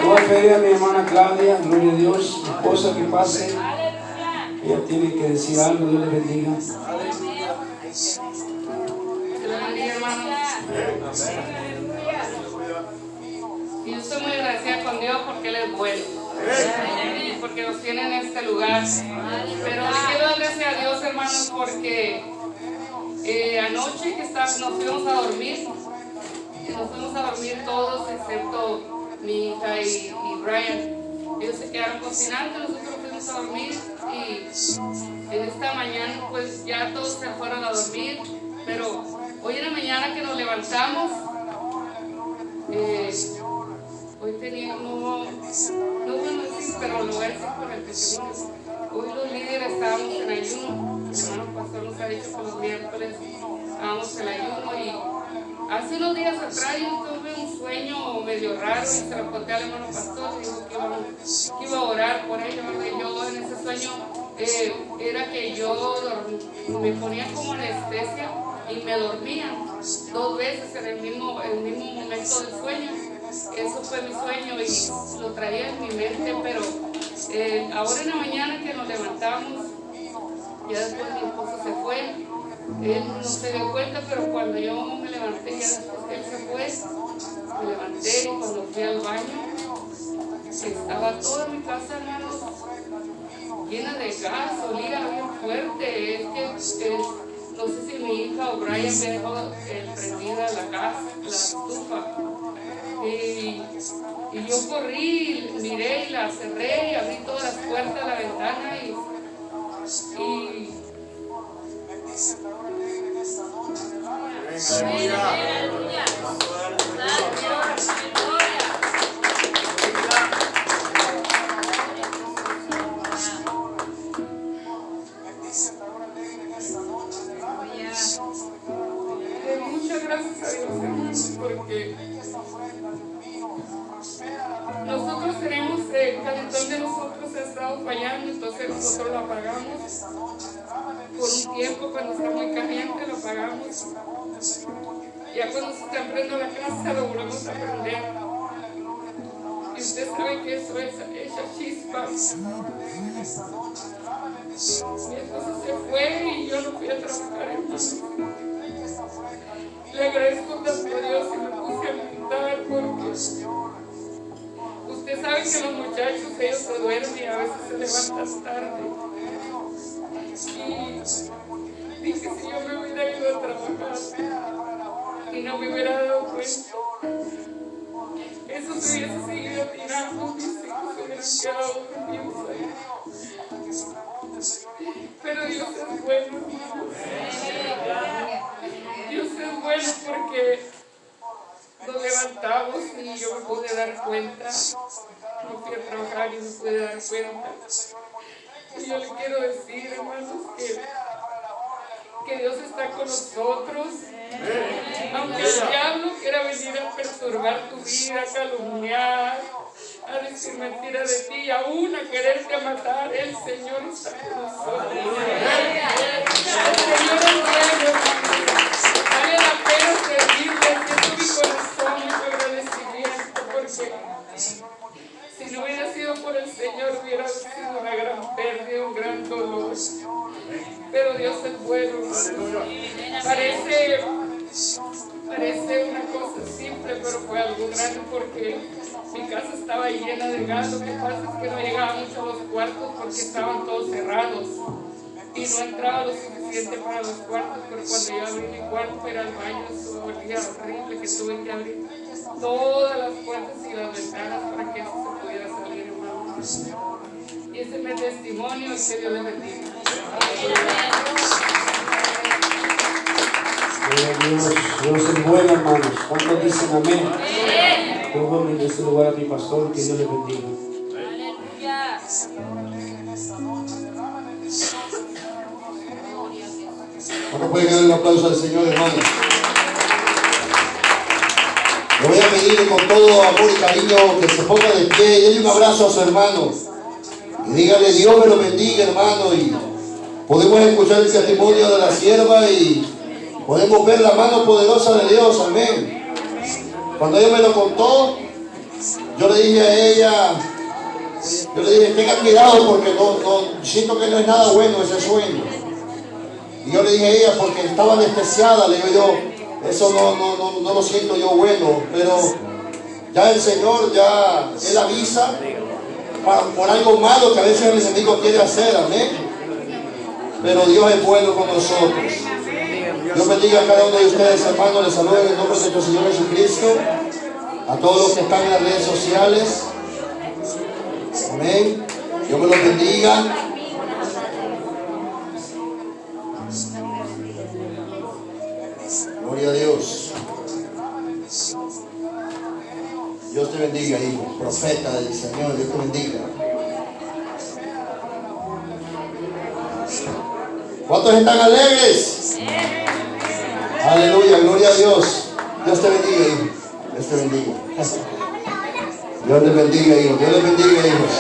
Voy a pedir a mi hermana Claudia, gloria a Dios, mi esposa, que pase. Ella tiene que decir algo. Dios le bendiga. Y yo estoy muy agradecida con Dios porque Él es bueno, porque nos tiene en este lugar. Pero le quiero dar gracias a Dios, hermanos, porque anoche que nos fuimos a dormir todos, excepto mi hija y Brian. Ellos se quedaron cocinando, nosotros fuimos a dormir y en esta mañana pues ya todos se fueron a dormir. Pero hoy en la mañana que nos levantamos, hoy tenía, no bueno, sí, pero lo voy a decir por el testimonio. Hoy los líderes estábamos en ayuno. El hermano pastor nos ha dicho que los miércoles estábamos en ayuno, y hace unos días atrás yo tuve un sueño medio raro y se lo conté al hermano pastor y dijo que iba a orar por ello. Y yo en ese sueño era que yo me ponía como anestesia y me dormían 2 veces en el mismo momento del sueño. Eso fue mi sueño y lo traía en mi mente, pero ahora en la mañana que nos levantamos, ya después mi esposo se fue, él no se dio cuenta, pero cuando yo me levanté, ya después que él se fue, me levanté y cuando fui al baño, estaba toda mi casa, hermanos, llena de gas, olía bien fuerte. Es que no sé si mi hija o Brian me dejó prendida la estufa. Y yo corrí, miré y la cerré y abrí todas las puertas de la ventana y aleluya. Muchas gracias a Dios, hermanos, porque nosotros tenemos el calentón de nosotros ha estado fallando, entonces nosotros lo apagamos por un tiempo. Cuando está muy caliente lo apagamos. Ya cuando se está prendiendo la casa lo volvemos a prender. Y usted sabe que eso es esa chispa. Mi esposo se fue y yo no fui a trabajar, hermanos. Le agradezco tanto a Dios y me puse a meditar porque usted sabe que los muchachos, ellos se duermen y a veces se levantan tarde. Y dije, si yo me hubiera ido a trabajar y no me hubiera dado cuenta, eso se hubiese seguido tirando, mis hijos se hubieran quedado dormidos ahí. Pero Dios es bueno. Dios es bueno porque nos levantamos y yo me pude dar cuenta. No fui a trabajar y me pude dar cuenta. Y yo le quiero decir, hermanos, que Dios está con nosotros. Aunque el diablo quiera venir a perturbar tu vida, a calumniar, a decir mentiras de ti, aún a quererte matar, el Señor está con nosotros. El Señor es bueno. Vale la pena servirle. Siento mi corazón, mucho agradecimiento, porque si no hubiera sido por el Señor, hubiera sido una gran pérdida, un gran dolor. Pero Dios es bueno. Parece una cosa simple, pero fue algo grande porque mi casa estaba llena de gas. Lo que pasa es que no llegaba mucho a los cuartos porque estaban todos cerrados y no entraba lo suficiente para los cuartos. Pero cuando yo abrí mi cuarto para el baño, eso olía horrible, que tuve que abrir todas las puertas y las ventanas para que eso se pudiera salir, hermanos. Y ese es mi testimonio, y que Dios les bendiga. Dios es bueno, hermanos. ¿Cuántos dicen amén? Yo voy en este lugar a mi pastor, que Dios le bendiga. Aleluya. ¿Cuántos pueden darle un aplauso al Señor, hermanos? Le voy a pedir con todo amor y cariño que se ponga de pie y déle un abrazo a su hermano. Y dígale, Dios me lo bendiga, hermano. Y podemos escuchar el testimonio de la sierva y podemos ver la mano poderosa de Dios. Amén. Cuando ella me lo contó, yo le dije a ella, tenga cuidado porque no siento que no es nada bueno ese sueño. Y yo le dije a ella, porque estaba anestesiada, le digo yo, eso no lo siento yo bueno, pero ya el Señor, Él avisa por algo malo que a veces el enemigo quiere hacer, amén. Pero Dios es bueno con nosotros. Dios bendiga a cada uno de ustedes, hermanos. Les saludo en el nombre de nuestro Señor Jesucristo. A todos los que están en las redes sociales. Amén. Dios me los bendiga. Gloria a Dios. Dios te bendiga, hijo. Profeta del Señor, Dios te bendiga. ¿Cuántos están alegres? Aleluya, gloria a Dios. Dios te bendiga, hijo. Dios te bendiga. Dios te bendiga, hijo. Dios te bendiga, hijos.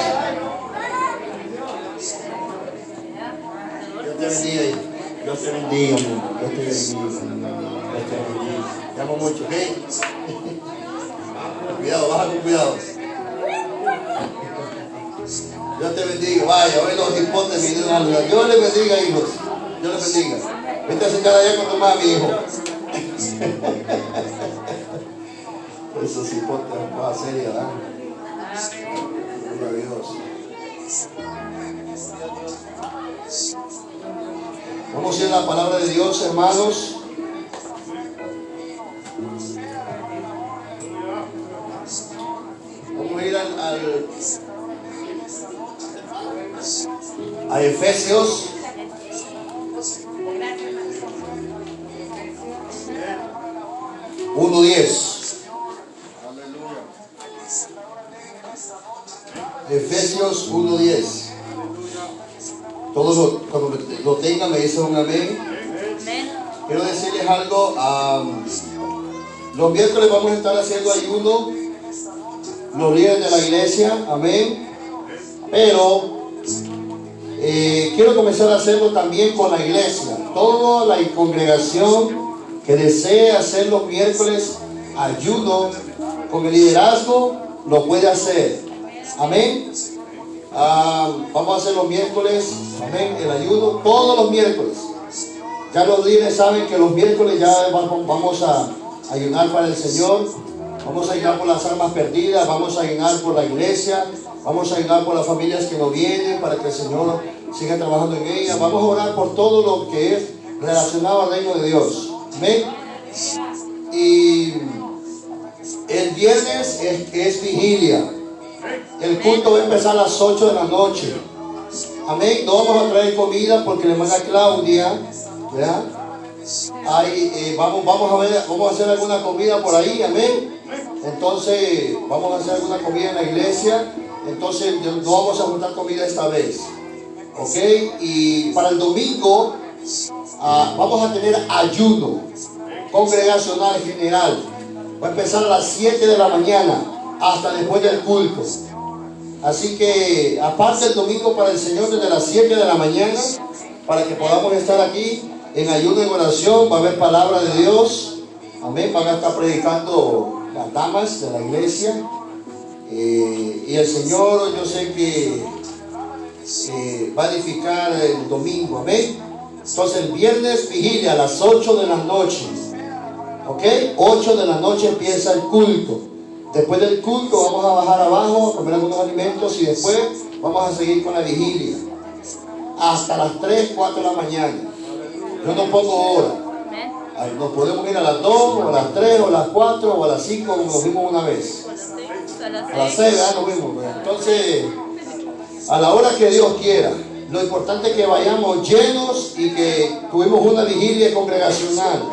Dios te bendiga, hijo. Dios te bendiga, amor. Dios te bendiga. Dios te bendiga. Te amo mucho, ¿ok? Cuidado, baja con cuidado. Dios te bendiga. Vaya, hoy los hipotes vinieron a la ciudad. Dios les bendiga, hijos. Dios les bendiga. Vete a sentar allá con tu mami, hijo. Esos hipotes son cosas serias, ¿verdad? Gloria a Dios. Vamos a ir a la palabra de Dios, hermanos. Vamos a ir a Efesios. Efesios 1:10. Todos cuando lo tengan me dicen un amén. Quiero decirles algo. Los miércoles vamos a estar haciendo ayuno, los líderes de la iglesia, amén. Pero quiero comenzar a hacerlo también con la iglesia. Toda la congregación que desee hacer los miércoles ayuno con el liderazgo lo puede hacer. Amén. Vamos a hacer los miércoles, amén, el ayuno todos los miércoles. Ya los líderes saben que los miércoles ya vamos a ayunar para el Señor. Vamos a ayunar por las almas perdidas, vamos a ayunar por la iglesia, vamos a ayunar por las familias que no vienen para que el Señor siga trabajando en ellas. Vamos a orar por todo lo que es relacionado al reino de Dios. Amén. Y el viernes es vigilia. El culto va a empezar a las 8 de la noche. Amén. No vamos a traer comida porque la hermana Claudia, ¿verdad? Vamos a hacer alguna comida por ahí. Amén. Entonces vamos a hacer alguna comida en la iglesia. Entonces no vamos a juntar comida esta vez. Ok. Y para el domingo vamos a tener ayuno congregacional general. Va a empezar a las 7 de la mañana hasta después del culto. Así que aparte el domingo para el Señor desde las 7 de la mañana, para que podamos estar aquí en ayuno y en oración. Va a haber palabra de Dios. Amén. Van a estar predicando las damas de la iglesia. Y el Señor, yo sé que va a edificar el domingo. Amén. Entonces el viernes vigilia a las 8 de la noche. Ok, 8 de la noche empieza el culto. Después del culto vamos a bajar abajo a comer algunos alimentos y después vamos a seguir con la vigilia hasta las 3, 4 de la mañana. Yo no pongo hora. Nos podemos ir a las 2 o a las 3 o a las 4 o a las 5 como nos vimos una vez. A las 6, ¿verdad? Nos vimos. Entonces, a la hora que Dios quiera. Lo importante es que vayamos llenos y que tuvimos una vigilia congregacional.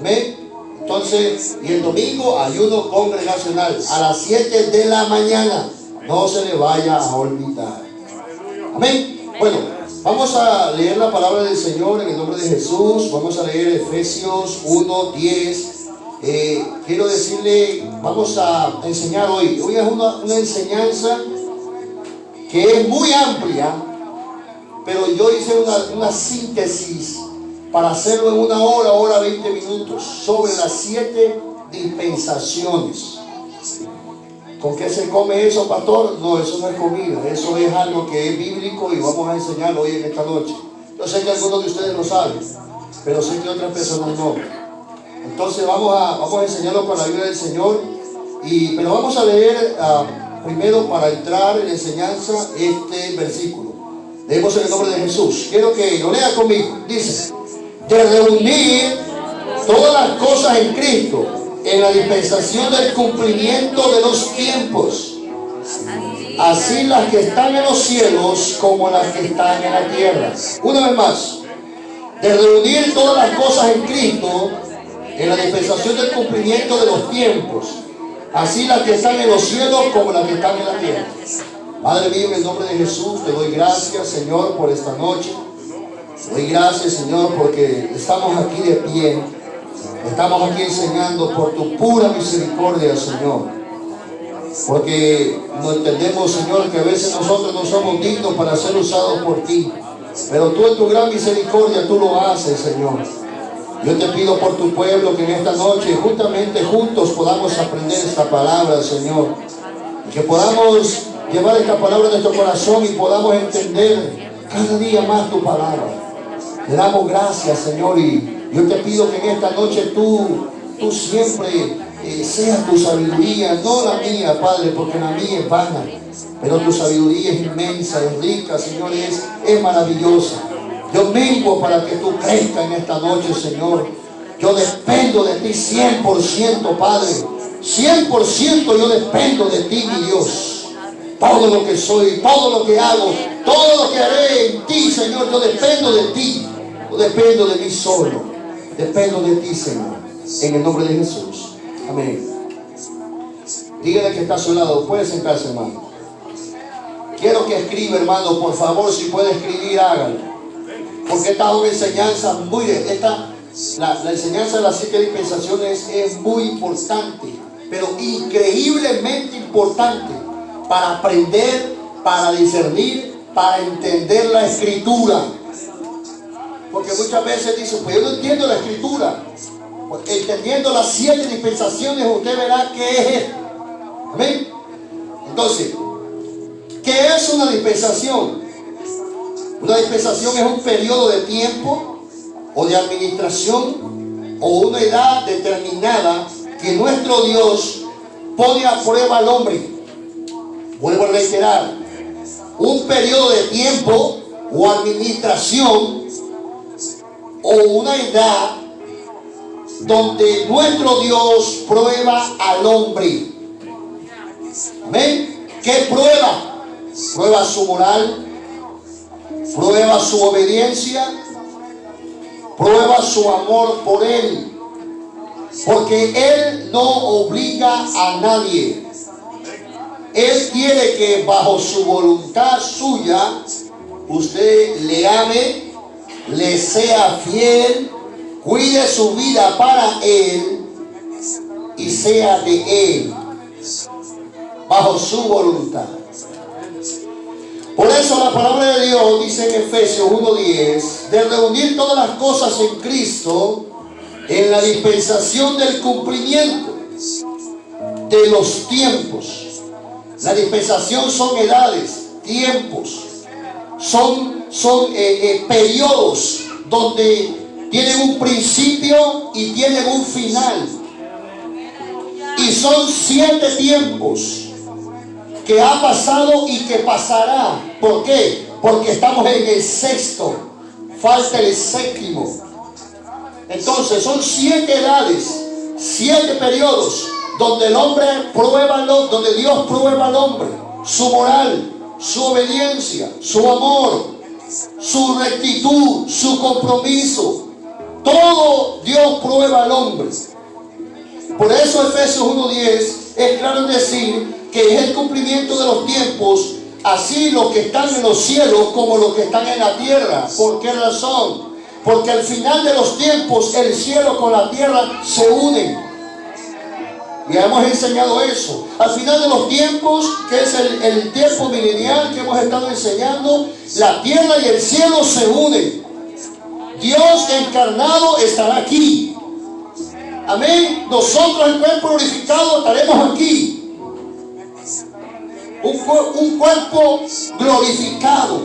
Amén. Entonces, y el domingo ayuno congregacional a las 7 de la mañana. No se le vaya a olvidar. Amén. Bueno, vamos a leer la palabra del Señor en el nombre de Jesús. Vamos a leer Efesios 1:10. quiero decirle, vamos a enseñar hoy. Hoy es una enseñanza que es muy amplia, pero yo hice una síntesis para hacerlo en 1 hora 20 minutos, sobre las 7 dispensaciones. ¿Con qué se come eso, pastor? No, eso no es comida, eso es algo que es bíblico y vamos a enseñarlo hoy en esta noche. Yo sé que algunos de ustedes lo saben, pero sé que otras personas no. Entonces vamos a enseñarlo con la ayuda del Señor, pero vamos a leer primero, para entrar en la enseñanza, este versículo. Leemos en el nombre de Jesús. Quiero que lo lea conmigo. Dice: de reunir todas las cosas en Cristo, en la dispensación del cumplimiento de los tiempos, así las que están en los cielos como las que están en la tierra. Una vez más: de reunir todas las cosas en Cristo, en la dispensación del cumplimiento de los tiempos, así las que están en los cielos como las que están en la tierra. Padre mío, en el nombre de Jesús, te doy gracias, Señor, por esta noche. Te doy gracias, Señor, porque estamos aquí de pie. Estamos aquí enseñando por tu pura misericordia, Señor. Porque no entendemos, Señor, que a veces nosotros no somos dignos para ser usados por ti. Pero tú en tu gran misericordia, tú lo haces, Señor. Yo te pido por tu pueblo que en esta noche, justamente juntos, podamos aprender esta palabra, Señor. Y que podamos llevar esta palabra en nuestro corazón y podamos entender cada día más tu palabra. Te damos gracias, Señor, y yo te pido que en esta noche tú siempre seas tu sabiduría, no la mía, Padre, porque la mía es vana, pero tu sabiduría es inmensa, es rica, Señor, es maravillosa. Yo menguo para que tú crezcas en esta noche, Señor. Yo dependo de ti 100%, Padre. 100% yo dependo de ti, mi Dios. Todo lo que soy, todo lo que hago, todo lo que haré en ti, Señor, yo dependo de ti. Yo dependo de mí solo. Dependo de ti, Señor. En el nombre de Jesús. Amén. Dígale que está a su lado. Puede sentarse, hermano. Quiero que escriba, hermano, por favor, si puede escribir, hágalo. Porque esta es una enseñanza la enseñanza de las 7 dispensaciones es muy importante, pero increíblemente importante para aprender, para discernir, para entender la Escritura. Porque muchas veces dicen, pues yo no entiendo la Escritura. Pues entendiendo las 7 dispensaciones, usted verá qué es esto. ¿Amén? Entonces, ¿qué es una dispensación? Una dispensación es un periodo de tiempo o de administración o una edad determinada que nuestro Dios pone a prueba al hombre. Vuelvo a reiterar, un periodo de tiempo o administración o una edad donde nuestro Dios prueba al hombre. ¿Amén? ¿Qué prueba? Prueba su moral, prueba su obediencia, prueba su amor por Él, porque Él no obliga a nadie. Él quiere que bajo su voluntad suya usted le ame, le sea fiel, cuide su vida para Él y sea de Él, bajo su voluntad. Por eso la palabra de Dios dice en Efesios 1:10, de reunir todas las cosas en Cristo, en la dispensación del cumplimiento de los tiempos. La dispensación son edades, tiempos, son periodos donde tienen un principio y tienen un final. Y son 7 tiempos que ha pasado y que pasará. ¿Por qué? Porque estamos en el 6º, falta el 7º. Entonces son 7 edades, 7 periodos donde el hombre prueba, donde Dios prueba al hombre, su moral, su obediencia, su amor, su rectitud, su compromiso. Todo Dios prueba al hombre. Por eso Efesios 1:10 es claro en decir que es el cumplimiento de los tiempos, así los que están en los cielos como los que están en la tierra. ¿Por qué razón? Porque al final de los tiempos el cielo con la tierra se unen. Y hemos enseñado eso. Al final de los tiempos, que es el tiempo milenial que hemos estado enseñando, la tierra y el cielo se unen. Dios encarnado estará aquí. Amén. Nosotros, el cuerpo glorificado, estaremos aquí. Un cuerpo glorificado.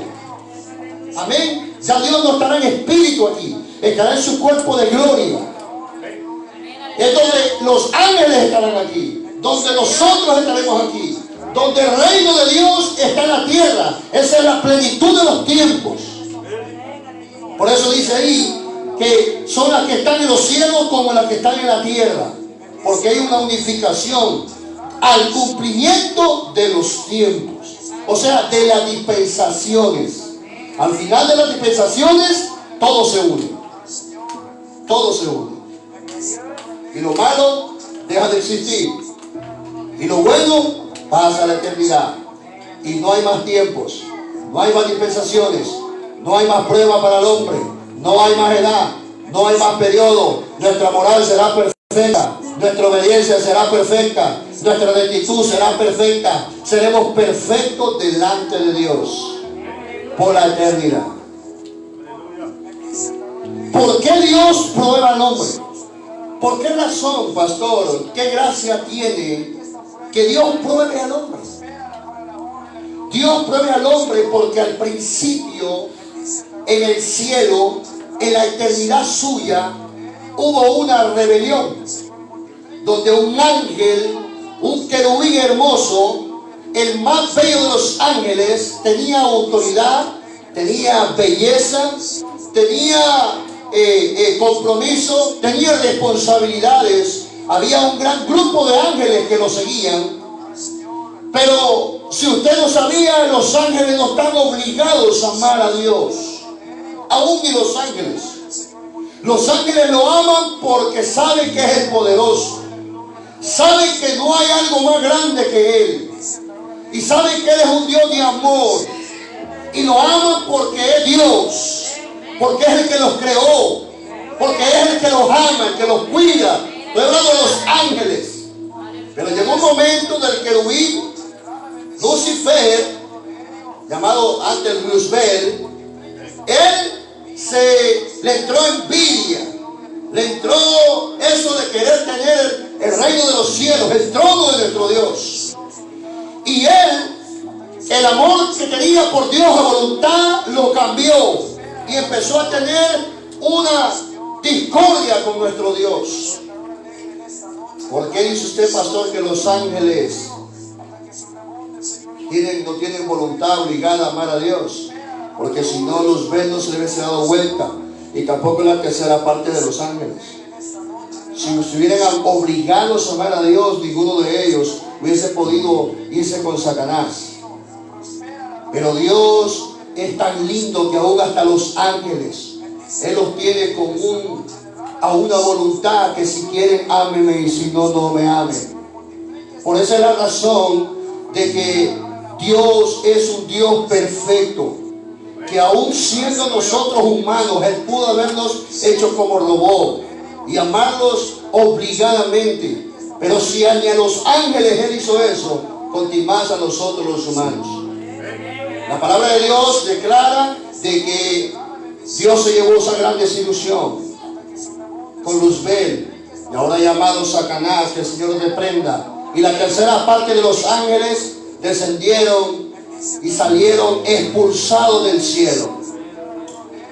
Amén. Ya Dios no estará en espíritu aquí. Estará en su cuerpo de gloria. Es donde los ángeles estarán aquí, donde nosotros estaremos aquí, donde el reino de Dios está en la tierra. Esa es la plenitud de los tiempos. Por eso dice ahí que son las que están en los cielos como las que están en la tierra, porque hay una unificación al cumplimiento de los tiempos, o sea, de las dispensaciones. Al final de las dispensaciones, todo se une. Todo se une. Y lo malo deja de existir. Y lo bueno pasa a la eternidad. Y no hay más tiempos. No hay más dispensaciones. No hay más prueba para el hombre. No hay más edad. No hay más periodo. Nuestra moral será perfecta. Nuestra obediencia será perfecta. Nuestra rectitud será perfecta. Seremos perfectos delante de Dios por la eternidad. ¿Por qué Dios prueba al hombre? ¿Por qué razón, pastor? ¿Qué gracia tiene que Dios pruebe al hombre? Dios pruebe al hombre porque al principio, en el cielo, en la eternidad suya, hubo una rebelión, donde un ángel, un querubín hermoso, el más bello de los ángeles, tenía autoridad, tenía belleza, tenía compromiso, tenía responsabilidades. Había un gran grupo de ángeles que lo seguían. Pero si usted no sabía, los ángeles no están obligados a amar a Dios. Aún ni los ángeles. Los ángeles lo aman porque saben que es el poderoso. Saben que no hay algo más grande que Él. Y saben que Él es un Dios de amor. Y lo aman porque es Dios. Porque es el que los creó, porque es el que los ama, el que los cuida. Estoy hablando de los ángeles. Pero llegó un momento del querubín Lucifer, llamado antes Luzbel, le entró envidia, le entró eso de querer tener el reino de los cielos, el trono de nuestro Dios. Y el amor que tenía por Dios a voluntad, lo cambió. Y empezó a tener una discordia con nuestro Dios. ¿Por qué dice usted, pastor, que los ángeles no tienen voluntad obligada a amar a Dios? Porque si no, Luzbel no se le hubiese dado vuelta. Y tampoco la tercera parte de los ángeles. Si estuvieran obligados a amar a Dios, ninguno de ellos hubiese podido irse con Satanás. Pero Dios es tan lindo que aún hasta los ángeles Él los tiene a una voluntad que si quieren ámenme y si no, no me amen. Por esa es la razón de que Dios es un Dios perfecto, que aún siendo nosotros humanos, Él pudo habernos hecho como robot y amarlos obligadamente. Pero si ni a los ángeles Él hizo eso, con más a nosotros los humanos. La palabra de Dios declara de que Dios se llevó esa gran desilusión con Luzbel, y ahora llamado Satanás, que el Señor reprenda. Y la tercera parte de los ángeles descendieron y salieron expulsados del cielo.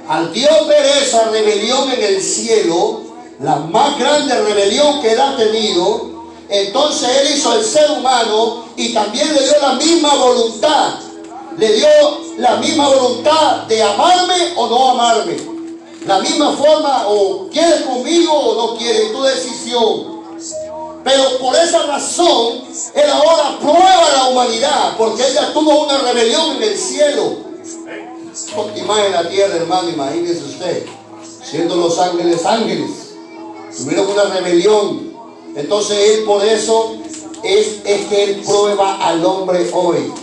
Al Dios ver esa rebelión en el cielo, la más grande rebelión que Él ha tenido, entonces Él hizo al ser humano y también le dio la misma voluntad. Le dio la misma voluntad de amarme o no amarme. La misma forma, o quieres conmigo o no quieres, tu decisión. Pero por esa razón, Él ahora prueba a la humanidad, porque Él ya tuvo una rebelión en el cielo. Óptima en la tierra, hermano, imagínese usted, siendo los ángeles ángeles, tuvieron una rebelión. Entonces Él por eso es que Él prueba al hombre hoy.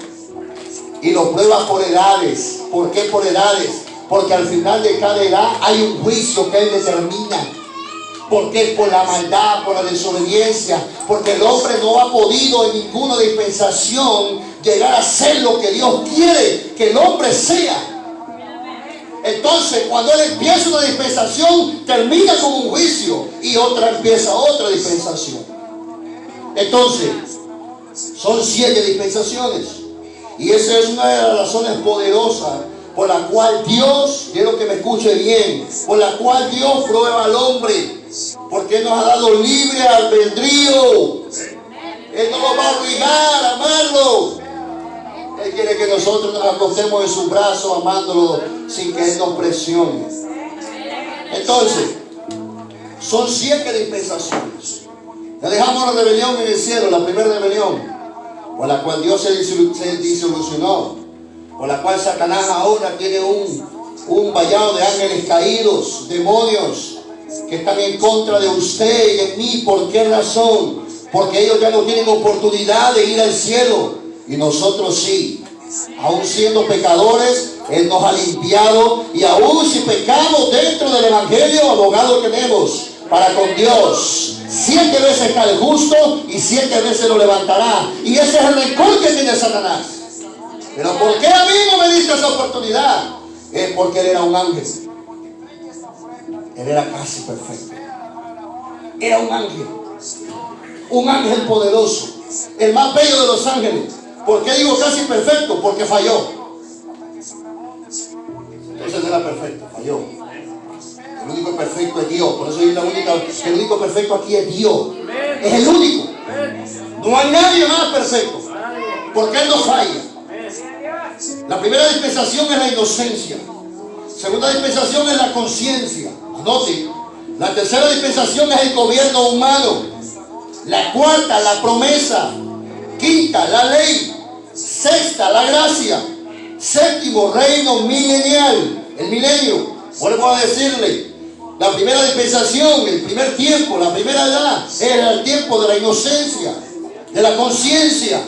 Y lo prueba por edades. ¿Por qué por edades? Porque al final de cada edad hay un juicio que Él determina. ¿Por qué? Por la maldad, por la desobediencia. Porque el hombre no ha podido en ninguna dispensación llegar a ser lo que Dios quiere que el hombre sea. Entonces, cuando él empieza una dispensación, termina con un juicio y empieza otra dispensación. Entonces, son 7 dispensaciones. Y esa es una de las razones poderosas por la cual Dios, quiero que me escuche bien, por la cual Dios prueba al hombre, porque Él nos ha dado libre albedrío. Él no nos va a obligar a amarlo. Él quiere que nosotros nos acostemos en sus brazos amándolo sin que Él nos presione. Entonces, son 7 dispensaciones. Ya dejamos la rebelión en el cielo, la primera rebelión, por la cual Dios se disolucionó, por la cual Satanás ahora tiene un vallado de ángeles caídos, demonios, que están en contra de usted y de mí. ¿Por qué razón? Porque ellos ya no tienen oportunidad de ir al cielo, y nosotros sí. Aún siendo pecadores, Él nos ha limpiado, y aún si pecamos dentro del Evangelio, abogado tenemos para con Dios. 7 veces cae el justo y 7 veces lo levantará. Y ese es el rencor que tiene Satanás. Pero ¿por qué a mí no me diste esa oportunidad? Es porque él era un ángel. Él era casi perfecto. Era un ángel. Un ángel poderoso. El más bello de los ángeles. ¿Por qué digo casi perfecto? Porque falló. Entonces no era perfecto, falló. El único perfecto es Dios. Por eso es el único perfecto aquí es Dios. Es el único. No hay nadie más perfecto. Porque Él no falla. La primera dispensación es la inocencia. Segunda dispensación es la conciencia. Anote. La tercera dispensación es el gobierno humano. La cuarta, la promesa. Quinta, la ley. Sexta, la gracia. Séptimo, reino milenial. El milenio. Vuelvo a decirle, la primera dispensación, el primer tiempo, la primera edad, era el tiempo de la inocencia, de la conciencia,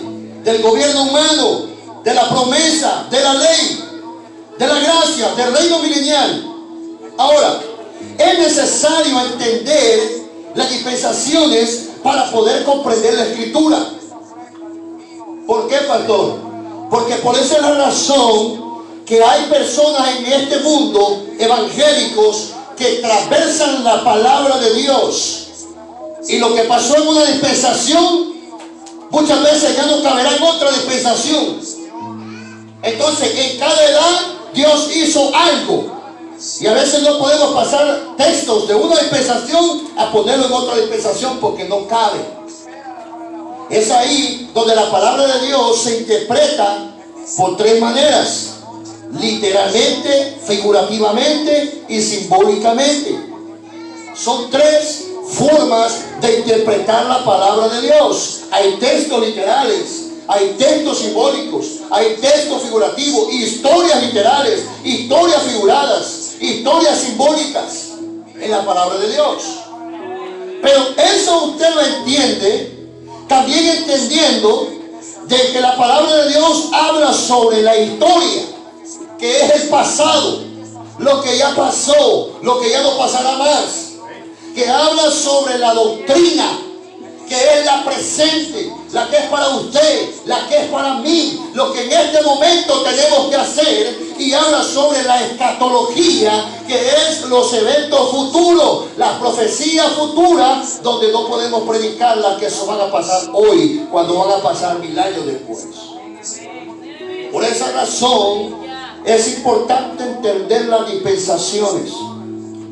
del gobierno humano, de la promesa, de la ley, de la gracia, del reino milenial. Ahora, es necesario entender las dispensaciones para poder comprender la Escritura. ¿Por qué, pastor? Porque por esa es la razón que hay personas en este mundo, evangélicos, que transversan la palabra de Dios. Y lo que pasó en una dispensación, muchas veces ya no caberá en otra dispensación. Entonces, en cada edad, Dios hizo algo. Y a veces no podemos pasar textos de una dispensación a ponerlo en otra dispensación porque no cabe. Es ahí donde la palabra de Dios se interpreta por 3 maneras: literalmente, figurativamente y simbólicamente. Son 3 formas de interpretar la palabra de Dios. Hay textos literales, hay textos simbólicos, hay textos figurativos, historias literales, historias figuradas, historias simbólicas en la palabra de Dios. Pero eso usted lo entiende también entendiendo de que la palabra de Dios habla sobre la historia, que es el pasado, lo que ya pasó, lo que ya no pasará más, que habla sobre la doctrina, que es la presente, la que es para usted, la que es para mí, lo que en este momento tenemos que hacer, y habla sobre la escatología, que es los eventos futuros, las profecías futuras, donde no podemos predicarlas, que eso van a pasar hoy, cuando van a pasar 1000 años después. Por esa razón es importante entender las dispensaciones.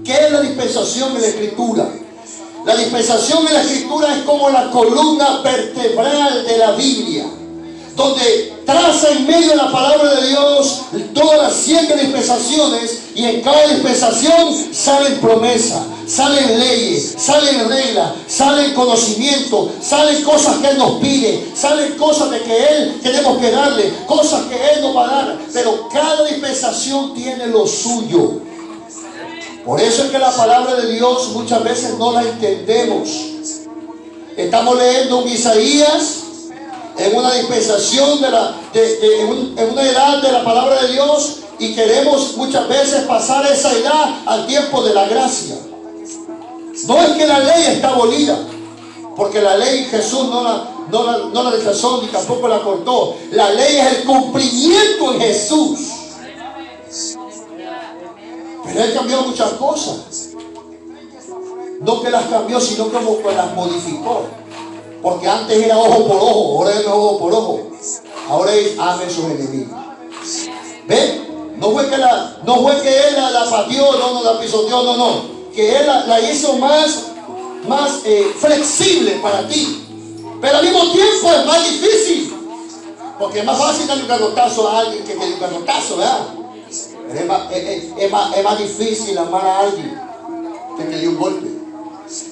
¿Qué es la dispensación en la Escritura? La dispensación en la Escritura es como la columna vertebral de la Biblia, donde traza en medio de la palabra de Dios todas las 7 dispensaciones, y en cada dispensación salen promesas, salen leyes, salen reglas, salen conocimientos, salen cosas que Él nos pide, salen cosas de que Él tenemos que darle, cosas que Él nos va a dar, pero cada dispensación tiene lo suyo. Por eso es que la palabra de Dios muchas veces no la entendemos. Estamos leyendo un Isaías en una dispensación en una edad de la palabra de Dios, y queremos muchas veces pasar esa edad al tiempo de la gracia. No es que la ley está abolida, porque la ley Jesús no la rechazó ni tampoco la cortó. La ley es el cumplimiento en Jesús. Pero Él cambió muchas cosas. No que las cambió, sino como que las modificó. Porque antes era ojo por ojo, ahora es ojo por ojo. Ahora es ame a sus enemigos. ¿Ven? No fue que Él la pateó, no la pisoteó, no. Que Él la hizo más flexible para ti. Pero al mismo tiempo es más difícil. Porque es más fácil darle un garrotazo a alguien que te dé un garrotazo, ¿verdad? Es más difícil amar a alguien que te dé un golpe.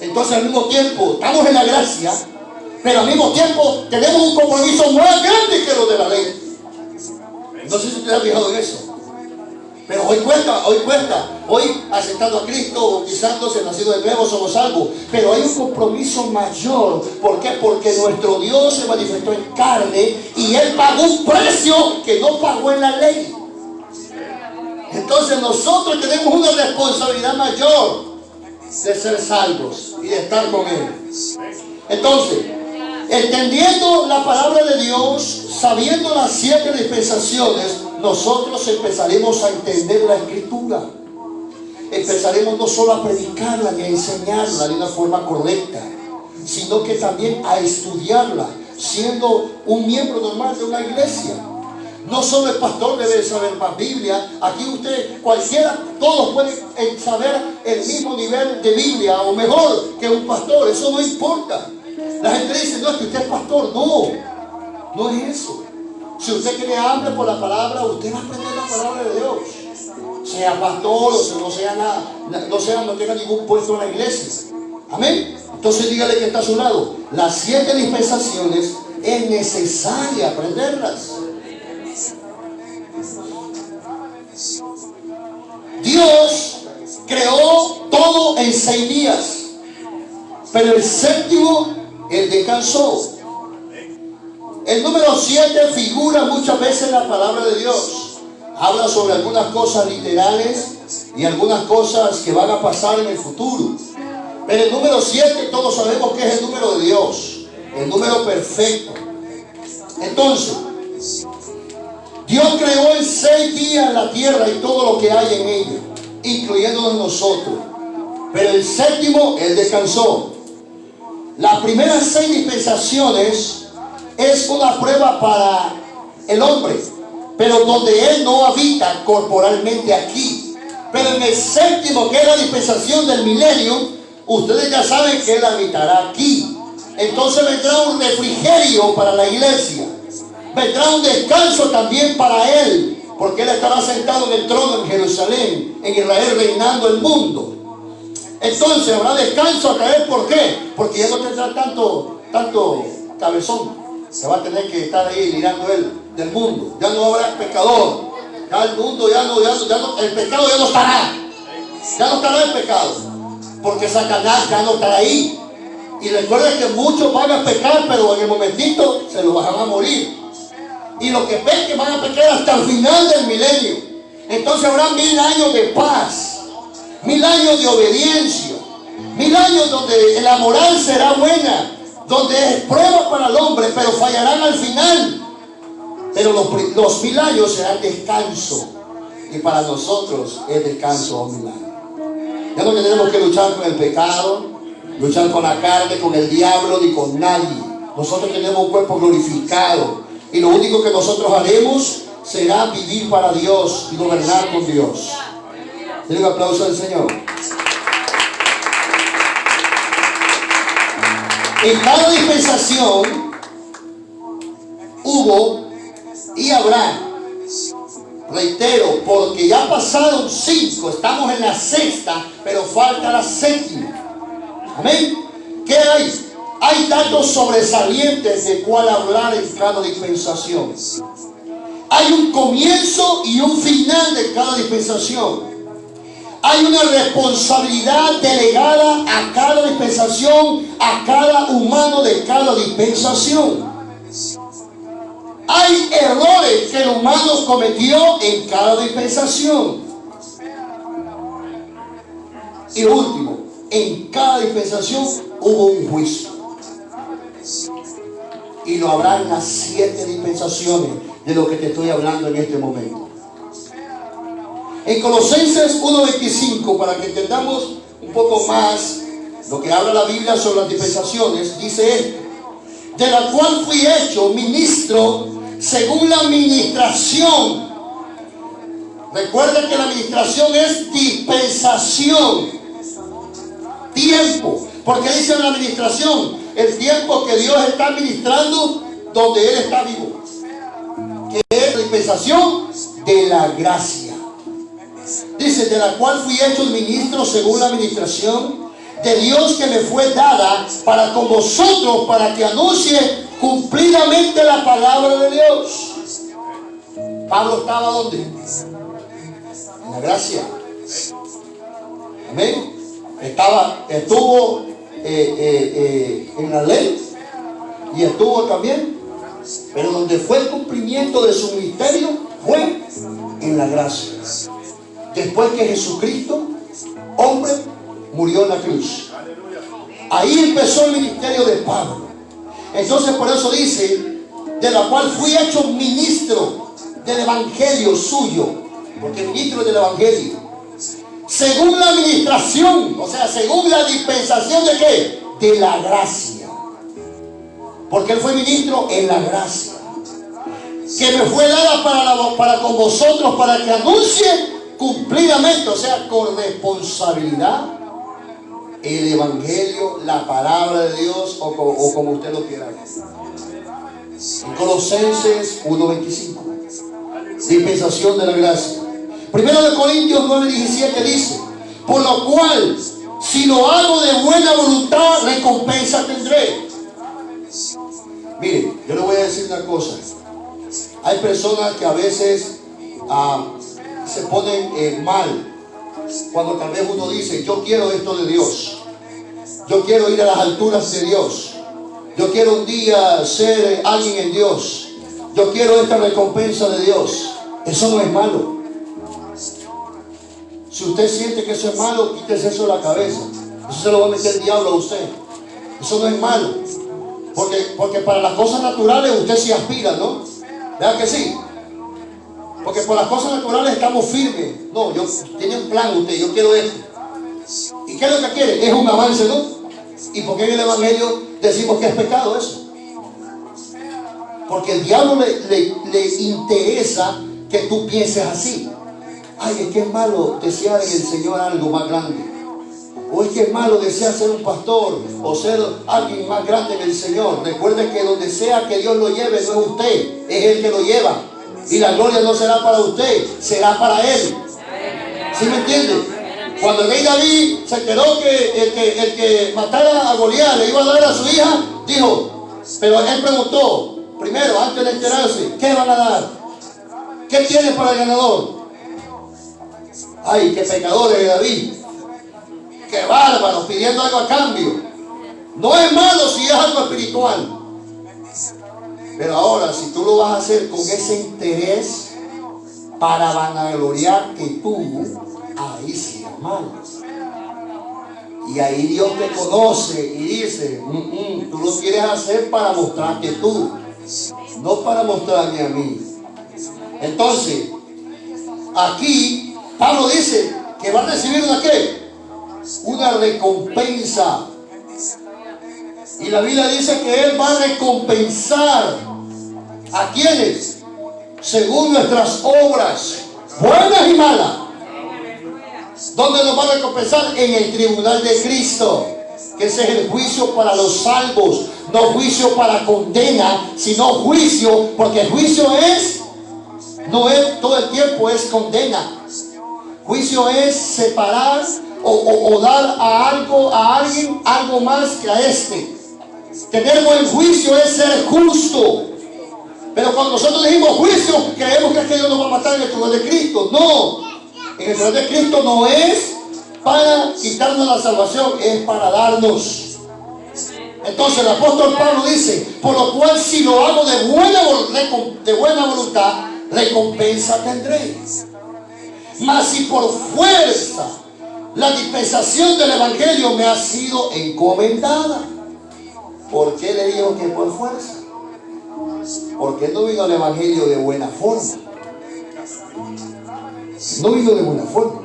Entonces al mismo tiempo estamos en la gracia, pero al mismo tiempo tenemos un compromiso más grande que lo de la ley. No sé si usted ha fijado en eso. Pero hoy cuesta. Hoy aceptando a Cristo, bautizándose, nacido de nuevo, somos salvos. Pero hay un compromiso mayor. ¿Por qué? Porque nuestro Dios se manifestó en carne y Él pagó un precio que no pagó en la ley. Entonces nosotros tenemos una responsabilidad mayor de ser salvos y de estar con Él. Entonces, entendiendo la palabra de Dios, sabiendo las 7 dispensaciones, nosotros empezaremos a entender la Escritura. Empezaremos no solo a predicarla y a enseñarla de una forma correcta, sino que también a estudiarla, siendo un miembro normal de una iglesia. No solo el pastor debe saber más Biblia. Aquí usted, cualquiera, todos pueden saber el mismo nivel de Biblia o mejor que un pastor. Eso no importa. La gente dice, no, es que usted es pastor. No es eso. Si usted tiene hambre por la palabra, usted va a aprender la palabra de Dios. Sea pastor o no sea nada, no tenga ningún puesto en la iglesia. Amén. Entonces dígale que está a su lado. Las 7 dispensaciones es necesaria aprenderlas. Dios creó todo en 6 días, pero el séptimo Él descansó. El número 7 figura muchas veces en la palabra de Dios. Habla sobre algunas cosas literales y algunas cosas que van a pasar en el futuro. Pero el número 7 todos sabemos que es el número de Dios, el número perfecto. Entonces, Dios creó en 6 días la tierra y todo lo que hay en ella, incluyéndonos nosotros. Pero el séptimo Él descansó. Las primeras 6 dispensaciones es una prueba para el hombre, pero donde Él no habita corporalmente aquí. Pero en el séptimo, que es la dispensación del milenio, ustedes ya saben que Él habitará aquí. Entonces vendrá un refrigerio para la iglesia. Vendrá un descanso también para Él, porque Él estará sentado en el trono en Jerusalén, en Israel, reinando el mundo. Entonces habrá descanso hasta Él. ¿Por qué? Porque ya no tendrá tanto cabezón. Se va a tener que estar ahí librando Él del mundo. Ya no habrá pecador. Ya el mundo el pecado ya no estará. Ya no estará el pecado. Porque Satanás ya no estará ahí. Y recuerden que muchos van a pecar, pero en el momentito se los van a morir. Y los que pequen van a pecar hasta el final del milenio. Entonces habrá 1000 años de paz, 1000 años de obediencia, 1000 años donde la moral será buena, donde es prueba para el hombre, pero fallarán al final. Pero los 1000 años serán descanso. Y para nosotros es descanso o milagro. Ya no tenemos que luchar con el pecado, luchar con la carne, con el diablo, ni con nadie. Nosotros tenemos un cuerpo glorificado. Y lo único que nosotros haremos será vivir para Dios y gobernar con Dios. Denle un aplauso al Señor. En cada dispensación hubo y habrá, reitero, porque ya pasaron 5, estamos en la 6ª, pero falta la 7ª. Amén. ¿Qué hay? Hay datos sobresalientes de cuál hablar en cada dispensación. Hay un comienzo y un final de cada dispensación. Hay una responsabilidad delegada a cada dispensación, a cada humano de cada dispensación. Hay errores que el humano cometió en cada dispensación. Y lo último, en cada dispensación hubo un juicio. Y lo habrá en las 7 dispensaciones de lo que te estoy hablando en este momento. En Colosenses 1:25, para que entendamos un poco más lo que habla la Biblia sobre las dispensaciones, dice esto: de la cual fui hecho ministro según la administración. Recuerda que la administración es dispensación, tiempo. Porque dice la administración, el tiempo que Dios está administrando donde Él está vivo, que es la dispensación de la gracia. Dice, de la cual fui hecho ministro según la administración de Dios que me fue dada para con vosotros, para que anuncie cumplidamente la palabra de Dios. Pablo estaba ¿dónde? En la gracia. Amén. Estuvo en la ley y estuvo también, pero donde fue el cumplimiento de su ministerio fue en la gracia. Después que Jesucristo, hombre, murió en la cruz, ahí empezó el ministerio de Pablo. Entonces por eso dice, de la cual fui hecho ministro del evangelio suyo, porque ministro del evangelio, según la administración, o sea, según la dispensación de ¿qué? De la gracia. Porque él fue ministro en la gracia que me fue dada para con vosotros, para que anuncie cumplidamente, o sea, con responsabilidad, el evangelio, la palabra de Dios, o como usted lo quiera ver. En Colosenses 1:25, dispensación de la gracia. Primero de Corintios 9:17 dice, por lo cual, si lo hago de buena voluntad, recompensa tendré. Mire, yo le voy a decir una cosa. Hay personas que a veces se ponen mal cuando tal vez uno dice, yo quiero esto de Dios, yo quiero ir a las alturas de Dios, yo quiero un día ser alguien en Dios, yo quiero esta recompensa de Dios. Eso no es malo. Si usted siente que eso es malo, quítese eso de la cabeza. Eso se lo va a meter el diablo a usted. Eso no es malo. Porque para las cosas naturales usted sí aspira, ¿no? ¿Verdad que sí? Porque por las cosas naturales estamos firmes. No, tiene un plan usted, yo quiero esto. ¿Y qué es lo que quiere? Es un avance, ¿no? ¿Y por qué en el evangelio decimos que es pecado eso? Porque el diablo le interesa que tú pienses así. Ay, es que es malo desear en el Señor algo más grande. O es que es malo desear ser un pastor o ser alguien más grande en el Señor. Recuerde que donde sea que Dios lo lleve, no es usted, es Él que lo lleva. Y la gloria no será para usted, será para Él. ¿Sí me entiende? Cuando el rey David se enteró que el que matara a Goliat le iba a dar a su hija, dijo, pero él preguntó, primero, antes de enterarse, ¿qué van a dar? ¿Qué tiene para el ganador? Ay, qué pecadores de David. Qué bárbaros, pidiendo algo a cambio. No es malo si es algo espiritual. Pero ahora, si tú lo vas a hacer con ese interés para vanagloriarte tú, ahí sí es malo. Y ahí Dios te conoce y dice, tú lo quieres hacer para mostrarte tú, no para mostrarme a mí. Entonces, aquí Pablo dice que va a recibir una ¿qué? Una recompensa. Y la Biblia dice que Él va a recompensar ¿a quiénes? Según nuestras obras, buenas y malas. ¿Dónde nos va a recompensar? En el tribunal de Cristo, que ese es el juicio para los salvos, no juicio para condena, sino juicio, porque el juicio no es todo el tiempo, es condena. Juicio es separar o dar a alguien algo más que a este. Tener buen juicio es ser justo. Pero cuando nosotros decimos juicio, creemos que aquello nos va a matar en el tribunal de Cristo. No, en el tribunal de Cristo no es para quitarnos la salvación, es para darnos. Entonces el apóstol Pablo dice, por lo cual si lo hago de buena voluntad, recompensa tendré. Mas si por fuerza la dispensación del evangelio me ha sido encomendada. ¿Por qué le digo que por fuerza? Porque no vino el evangelio de buena forma. No vino de buena forma.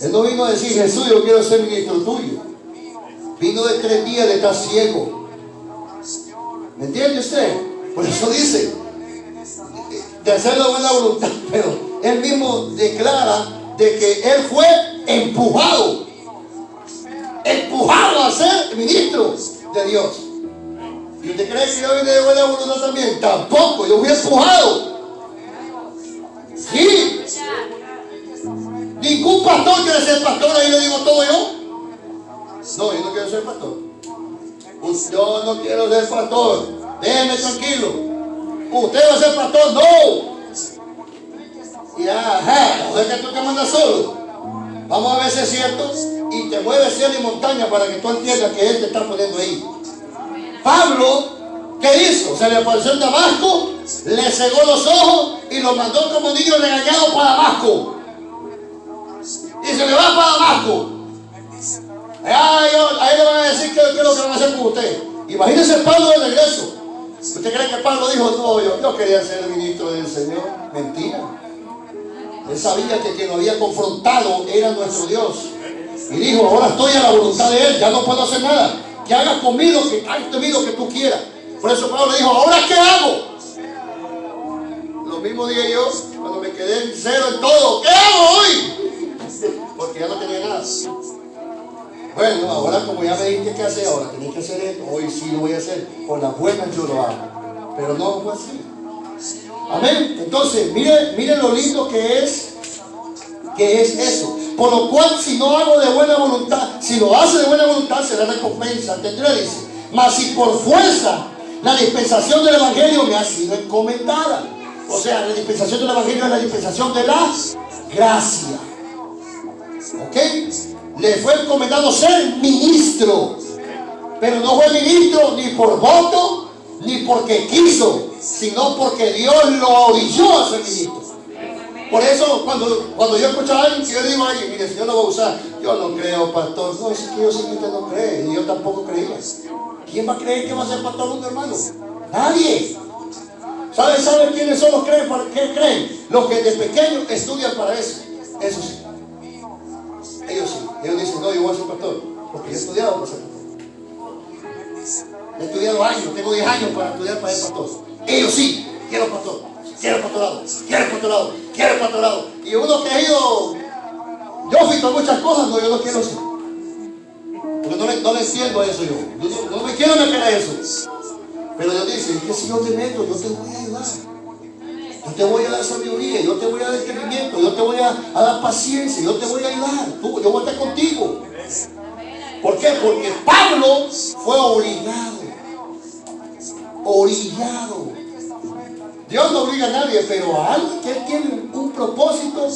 Él no vino a decir: Jesús, yo quiero ser ministro tuyo. Vino de 3 días de estar ciego. ¿Me entiende usted? Por eso dice de hacer la buena voluntad. Pero él mismo declara de que él fue empujado a ser ministro de Dios. ¿Y usted cree que yo vine de buena voluntad también? Tampoco, yo fui empujado. Sí. Ningún pastor quiere ser pastor, ahí le digo todo yo. No, yo no quiero ser pastor. Yo no quiero ser pastor. Déjeme tranquilo. Usted va a ser pastor, no. Y no es que tú te mandas solo. Vamos a ver si es cierto. Y te mueves cielo y montaña para que tú entiendas que Él te está poniendo ahí. Pablo, ¿qué hizo? Se le apareció en Damasco, le cegó los ojos y lo mandó como niño regañado para Damasco. Y se le va para Damasco. Ahí le van a decir qué es lo que van a hacer con usted. Imagínense Pablo de regreso. ¿Usted cree que Pablo dijo: no, yo quería ser el ministro del Señor? Mentira. Él sabía que quien lo había confrontado era nuestro Dios. Y dijo: ahora estoy a la voluntad de Él, ya no puedo hacer nada. Que hagas conmigo lo que tú quieras. Por eso Pablo le dijo: ¿ahora qué hago? Lo mismo dije yo cuando me quedé en cero en todo. ¿Qué hago hoy? Porque ya no tenía nada. Bueno, ahora como ya me dijiste qué hacer, ahora tenés que hacer esto. Hoy sí lo voy a hacer. Por las buenas yo lo hago. Pero no fue así. Amén. Entonces, miren lo lindo que es eso. Por lo cual, si no hago de buena voluntad, si lo hace de buena voluntad, será recompensa. ¿Entendés? Dice: mas si por fuerza la dispensación del evangelio me ha sido encomendada. O sea, la dispensación del evangelio es la dispensación de la gracia. ¿Ok? Le fue encomendado ser ministro. Pero no fue ministro ni por voto, ni porque quiso, sino porque Dios lo orilló a ser ministro. Por eso cuando yo escucho a alguien, yo digo: ay, mire, si yo lo voy a usar, yo no creo, pastor. No, es que yo sé que usted no cree, y yo tampoco creía. ¿Quién va a creer que va a ser pastor un hermano? Nadie. ¿Sabe quiénes son los que creen? ¿Para qué creen? Los que de pequeños estudian para eso. Eso sí. Ellos sí. Ellos dicen: no, yo voy a ser pastor, porque yo he estudiado para ser pastor. He estudiado años, tengo 10 años para estudiar para ser pastor. Ellos sí, quiero pastor. Quiero pastorado, quiero pastorado, quiero pastorado. Y uno que ha ido, yo fui con muchas cosas, no, yo no quiero eso. Porque no le entiendo a eso yo. No me quiero meter a eso. Pero Dios dice: es que si yo te meto, yo te voy a ayudar. Yo te voy a dar sabiduría, yo te voy a dar entendimiento, yo te voy a dar paciencia, yo te voy a ayudar. Yo voy a estar contigo. ¿Por qué? Porque Pablo fue orillado. Dios no obliga a nadie, pero a alguien que Él tiene un propósito,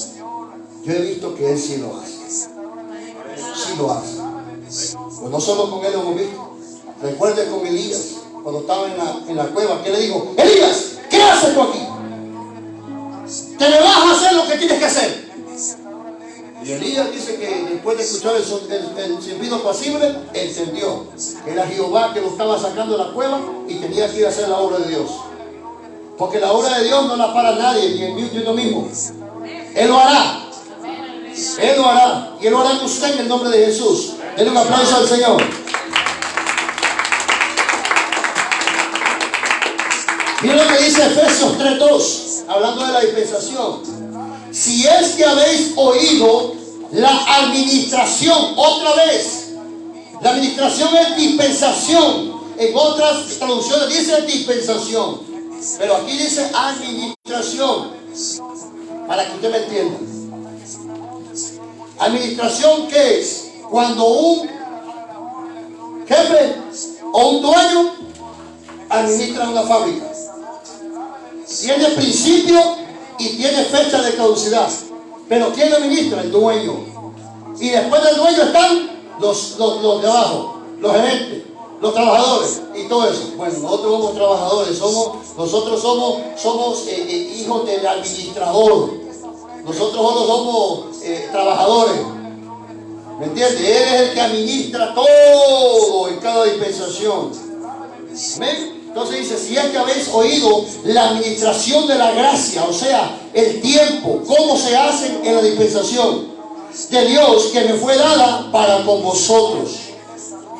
yo he visto que Él sí lo hace. Sí lo hace. Pues no solo con Él lo hemos visto. Recuerde con Elías, cuando estaba en la cueva, que le dijo: Elías, ¿qué haces tú aquí? Te le vas a hacer lo que tienes que hacer. Y Elías dice que después de escuchar el silbido apacible, entendió que era Jehová que lo estaba sacando de la cueva y tenía que ir a hacer la obra de Dios. Porque la obra de Dios no la para nadie, ni en uno mismo. Él lo hará. Él lo hará. Y Él lo hará en usted en el nombre de Jesús. Denle un aplauso al Señor. Miren lo que dice Efesios 3:2, hablando de la dispensación. Si es que habéis oído la administración, otra vez, la administración es dispensación. En otras traducciones dice dispensación, pero aquí dice administración, para que usted me entienda. Administración, ¿qué es? Cuando un jefe o un dueño administra una fábrica, tiene principio y tiene fecha de caducidad. Pero ¿quién administra? El dueño. Y después del dueño están los de abajo, los gerentes, los trabajadores y todo eso. Bueno, nosotros somos trabajadores, nosotros somos hijos del administrador. Nosotros solo somos trabajadores. ¿Me entiendes? Él es el que administra todo en cada dispensación. ¿Amén? Entonces dice, si es que habéis oído la administración de la gracia, o sea, el tiempo, cómo se hace en la dispensación de Dios que me fue dada para con vosotros.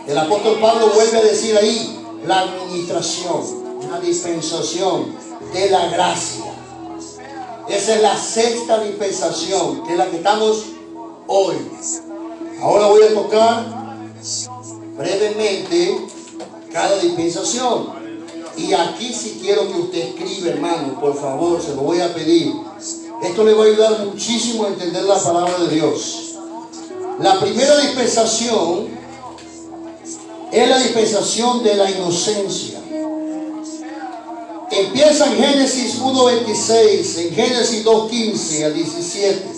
El apóstol Pablo vuelve a decir ahí, la administración, una dispensación de la gracia. Esa es la sexta dispensación, que es la que estamos hoy. Ahora voy a tocar brevemente cada dispensación. Y aquí sí quiero que usted escriba, hermano, por favor, se lo voy a pedir. Esto le va a ayudar muchísimo a entender la palabra de Dios. La primera dispensación es la dispensación de la inocencia. Empieza en Génesis 1:26, en Génesis 2:15 al 17.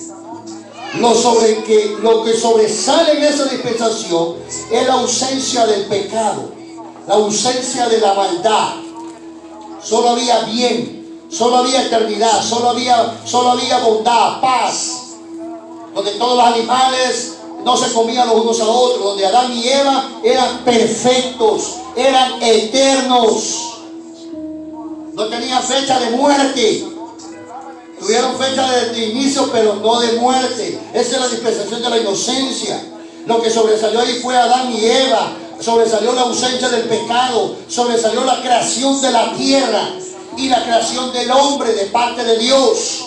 Lo que sobresale en esa dispensación es la ausencia del pecado, la ausencia de la maldad. Solo había bien, solo había eternidad, solo había bondad, paz, donde todos los animales no se comían los unos a otros, donde Adán y Eva eran perfectos, eran eternos, no tenían fecha de muerte, tuvieron fecha de inicio pero no de muerte. Esa es la dispensación de la inocencia. Lo que sobresalió ahí fue Adán y Eva. Sobresalió la ausencia del pecado, sobresalió la creación de la tierra y la creación del hombre de parte de Dios.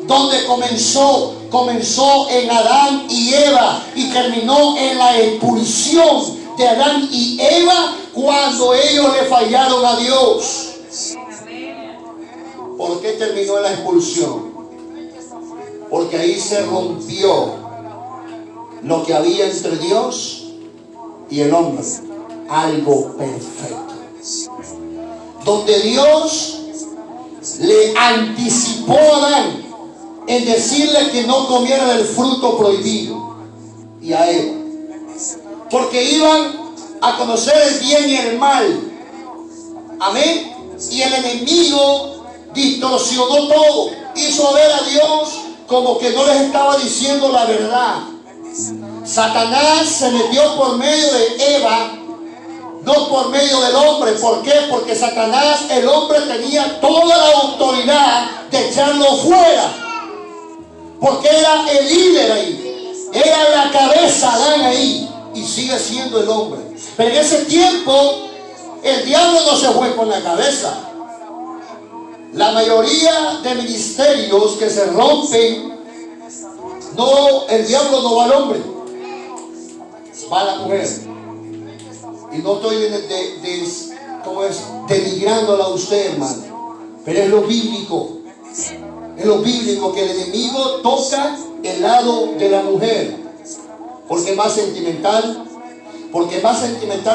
Donde comenzó en Adán y Eva y terminó en la expulsión de Adán y Eva cuando ellos le fallaron a Dios. ¿Por qué terminó en la expulsión? Porque ahí se rompió lo que había entre Dios y el hombre, algo perfecto, donde Dios le anticipó a Adán en decirle que no comiera del fruto prohibido, y a Eva, porque iban a conocer el bien y el mal. Amén. Y el enemigo distorsionó todo, hizo ver a Dios como que no les estaba diciendo la verdad. Satanás se metió por medio de Eva, no por medio del hombre. ¿Por qué? Porque Satanás, el hombre, tenía toda la autoridad de echarlo fuera, porque era el líder ahí, era la cabeza Adán ahí, y sigue siendo el hombre. Pero en ese tiempo el diablo no se fue con la cabeza. La mayoría de ministerios que se rompen, no, el diablo no va al hombre, va a la mujer. Y no estoy denigrándola a usted, hermano, pero es lo bíblico. Es lo bíblico que el enemigo toca el lado de la mujer, porque es más sentimental,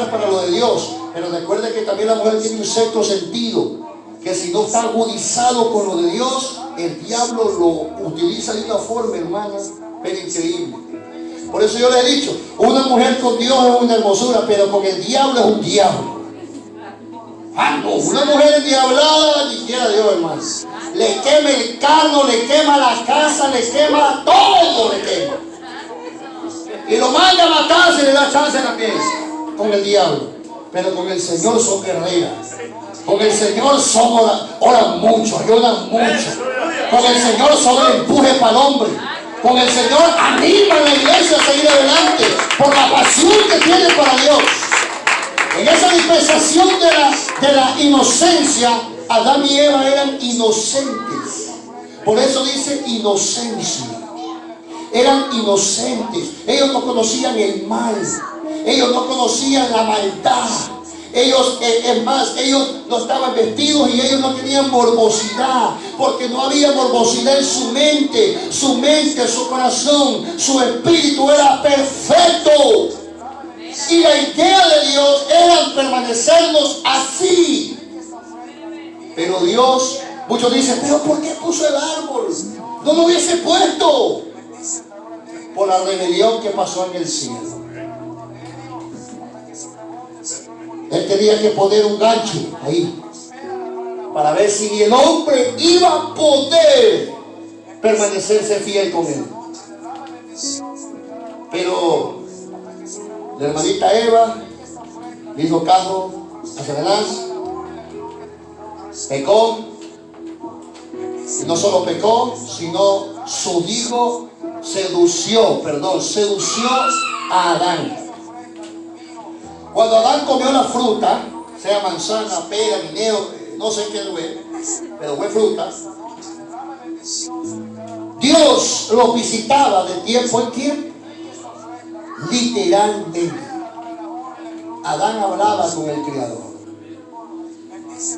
para lo de Dios. Pero recuerde que también la mujer tiene un sexto sentido, que si no está agudizado con lo de Dios, el diablo lo utiliza de una forma, hermana, pero increíble. Por eso yo le he dicho, una mujer con Dios es una hermosura, pero con el diablo es un diablo. Ah, no, una mujer endiablada, ni quiera Dios, hermano. Le quema el carro, le quema la casa, le quema todo, le quema. Y lo manda a matarse y le da chance también con el diablo. Pero con el Señor son guerreras. Con el Señor son oran mucho, ayudan mucho. Con el Señor son el empuje para el hombre. Con el Señor animan a la iglesia a seguir adelante por la pasión que tienen para Dios. En esa dispensación de la inocencia, Adán y Eva eran inocentes. Por eso dice inocencia. Eran inocentes. Ellos no conocían el mal. Ellos no conocían la maldad. Ellos, es más, ellos no estaban vestidos y ellos no tenían morbosidad, porque no había morbosidad en su mente, su corazón, su espíritu era perfecto. Y la idea de Dios era permanecernos así. Pero Dios, muchos dicen, pero ¿por qué puso el árbol? No lo hubiese puesto. Por la rebelión que pasó en el cielo. Él tenía que poner un gancho ahí para ver si el hombre iba a poder permanecerse fiel con él. Pero la hermanita Eva le hizo caso a Satanás, pecó, y no solo pecó, sino sedució a Adán. Cuando Adán comió la fruta, sea manzana, pera, guineo, no sé qué fue, pero fue fruta, Dios lo visitaba de tiempo en tiempo, literalmente. Adán hablaba con el Creador.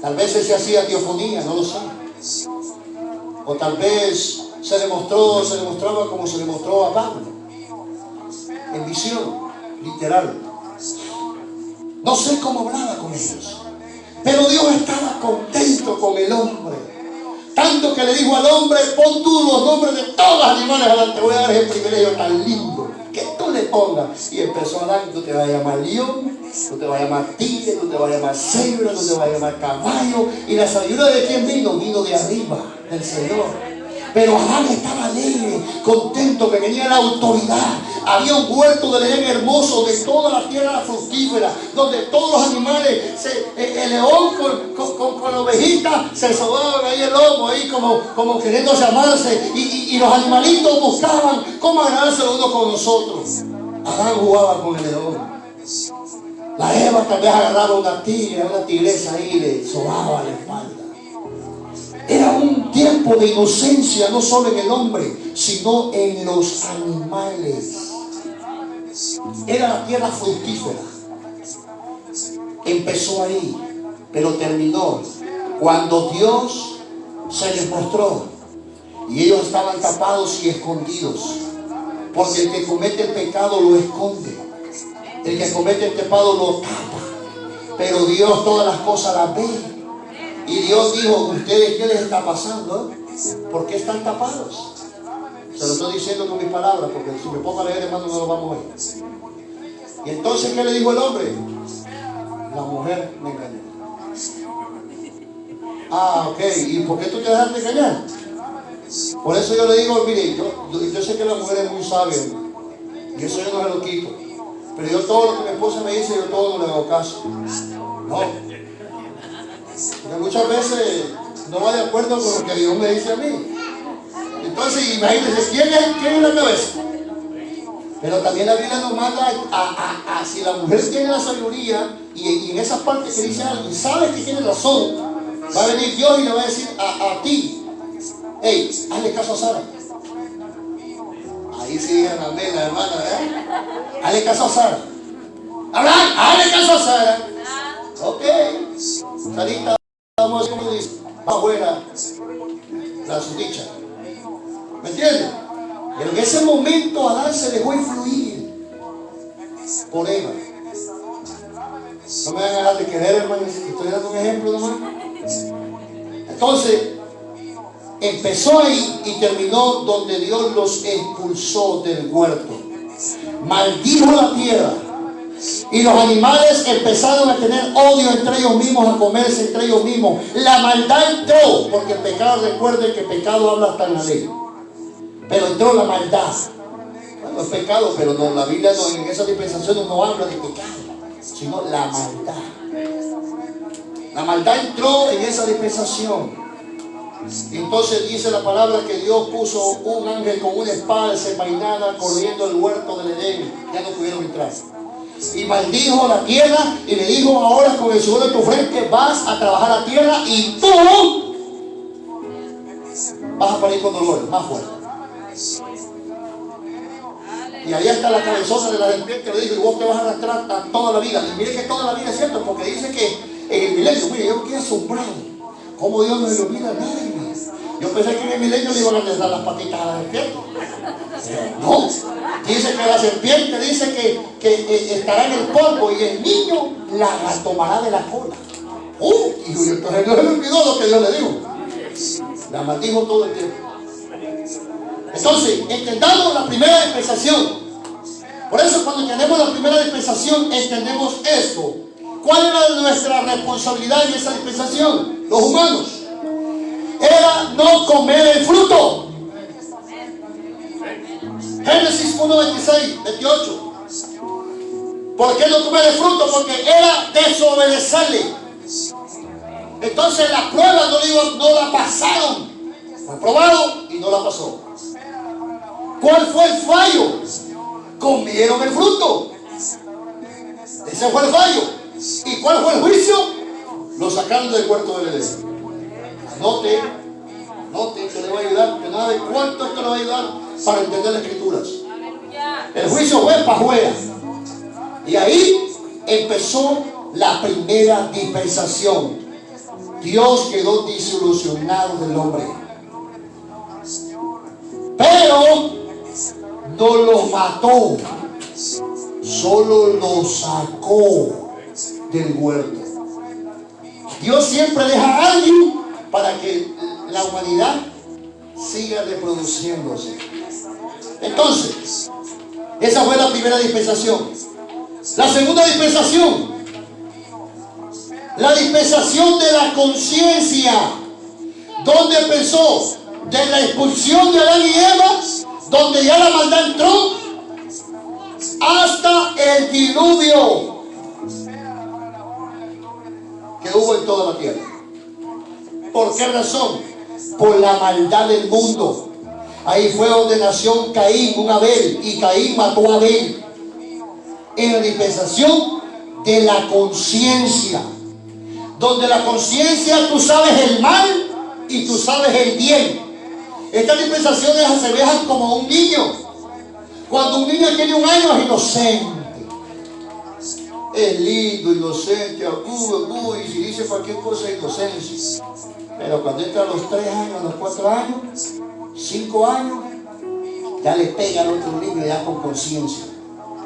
Tal vez él se hacía teofonía, no lo sé. O tal vez se demostraba como se demostró a Pablo, en visión, literal. No sé cómo hablaba con ellos, pero Dios estaba contento con el hombre. Tanto que le dijo al hombre: pon tú los nombres de todos los animales adelante. Te voy a dar ese privilegio tan lindo que tú le pongas. Y empezó a dar: tú te vas a llamar león, tú te vas a llamar tigre, tú te vas a llamar cebra, tú te vas a llamar caballo. Y la sabiduría de quién vino de arriba, del Señor. Pero Adán estaba alegre, contento, que tenía la autoridad. Había un huerto de Edén hermoso, de toda la tierra fructífera, donde todos los animales, el león con la ovejita, se sobaban ahí el lomo, ahí como queriendo llamarse. Y los animalitos buscaban cómo agradarse los unos con nosotros. Adán jugaba con el león. La Eva tal vez agarraba una tigresa ahí y le sobaba la espalda. Era un tiempo de inocencia, no solo en el hombre, sino en los animales. Era la tierra fructífera. Empezó ahí, pero terminó cuando Dios se les mostró. Y ellos estaban tapados y escondidos. Porque el que comete el pecado lo esconde. El que comete el pecado lo tapa. Pero Dios todas las cosas las ve. Y Dios dijo: ¿ustedes qué les está pasando? ¿Por qué están tapados? Se lo estoy diciendo con mis palabras, porque si me pongo a leer, hermano, no lo vamos a ver. Y entonces, ¿qué le dijo el hombre? La mujer me engañó. Ok. ¿Y por qué tú te dejaste engañar? Por eso yo le digo: mire, yo sé que la mujer es muy sabia, y eso yo no se lo quito. Pero yo todo lo que mi esposa me dice, yo todo no le hago caso. No. Porque muchas veces no va de acuerdo con lo que Dios me dice a mí. Entonces, imagínense, ¿quién es la cabeza? Pero también la Biblia nos manda a si la mujer tiene la sabiduría y en esa parte que dice algo y sabe que tiene razón, va a venir Dios y le va a decir a ti: hey, hazle caso a Sara. Ahí sí digan amén, la hermana, ¿eh? Hazle caso a Sara. Abraham, hazle caso a Sara. Ok. Sarita, vamos a como dice, va afuera la susdicha. ¿Me entiendes? Pero en ese momento Adán se dejó influir por Eva. No me van a dejar de querer, hermano. Estoy dando un ejemplo nomás. Entonces, empezó ahí y terminó donde Dios los expulsó del huerto. Maldijo la tierra. Y los animales empezaron a tener odio entre ellos mismos, a comerse entre ellos mismos. La maldad entró, porque el pecado, recuerden que el pecado habla hasta en la ley. Pero entró la maldad. Bueno, es pecado, pero no, la Biblia no, en esa dispensación no habla de pecado, sino la maldad. La maldad entró en esa dispensación. Entonces dice la palabra que Dios puso un ángel con una espada desenvainada corriendo el huerto del Edén. Ya no pudieron entrar. Y maldijo la tierra y le dijo: ahora con el sudor de tu frente vas a trabajar la tierra y tú vas a parir con dolor más fuerte. Y ahí está la cabezona de la serpiente, le dijo: y vos te vas a arrastrar toda la vida. Y mire que toda la vida es cierto, porque dice que en el milenio, mire, yo me quedé asombrado cómo Dios no le olvida a nadie. Yo pensé que en el milenio le iban a dar las patitas a la serpiente. No, dice que la serpiente dice que estará en el polvo y el niño la tomará de la cola. Y entonces no se le olvidó lo que Dios le dijo. La maldijo todo el tiempo. Entonces, entendamos la primera dispensación. Por eso, cuando entendemos la primera dispensación, entendemos esto. ¿Cuál era nuestra responsabilidad en esa dispensación? Los humanos. Era no comer el fruto. Génesis 1, 26, 28. ¿Por qué no come de fruto? Porque era desobedecerle. Entonces la prueba no la pasaron. Fue probado y no la pasó. ¿Cuál fue el fallo? Comieron el fruto. Ese fue el fallo. ¿Y cuál fue el juicio? Lo sacaron del huerto del Edén. Anote que le va a ayudar, que nada de cuánto es que le va a ayudar para entender las escrituras. El juicio fue para afuera. Y ahí empezó la primera dispensación. Dios quedó desilusionado del hombre. Pero no lo mató, solo lo sacó del huerto. Dios siempre deja a alguien para que la humanidad siga reproduciéndose. Entonces, esa fue la primera dispensación. La segunda dispensación, la dispensación de la conciencia, donde empezó de la expulsión de Adán y Eva, donde ya la maldad entró, hasta el diluvio que hubo en toda la tierra. ¿Por qué razón? Por la maldad del mundo. Ahí fue donde nació Caín, un Abel, y Caín mató a Abel. En la dispensación de la conciencia, donde la conciencia tú sabes el mal y tú sabes el bien. Estas dispensaciones asemejan como un niño. Cuando un niño tiene 1 año es inocente, es lindo, inocente, y si dice cualquier cosa es inocencia. Pero cuando entra a los 3 años, a los 4 años, 5 años, ya le pega al otro niño ya con conciencia.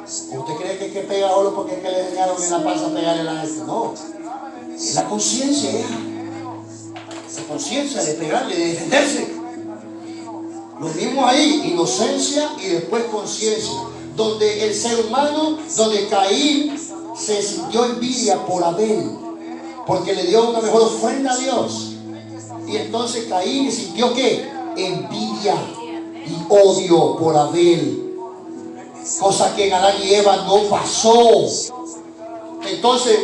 ¿Usted cree que es que pega solo porque es que le enseñaron en la panza a pegarle a la gente? No, es la conciencia, la conciencia de pegarle, de defenderse. Lo mismo ahí, inocencia y después conciencia, donde el ser humano, donde Caín se sintió envidia por Abel, porque le dio una mejor ofrenda a Dios. Y entonces Caín sintió ¿qué? Envidia y odio por Abel, cosa que en Adán y Eva no pasó. Entonces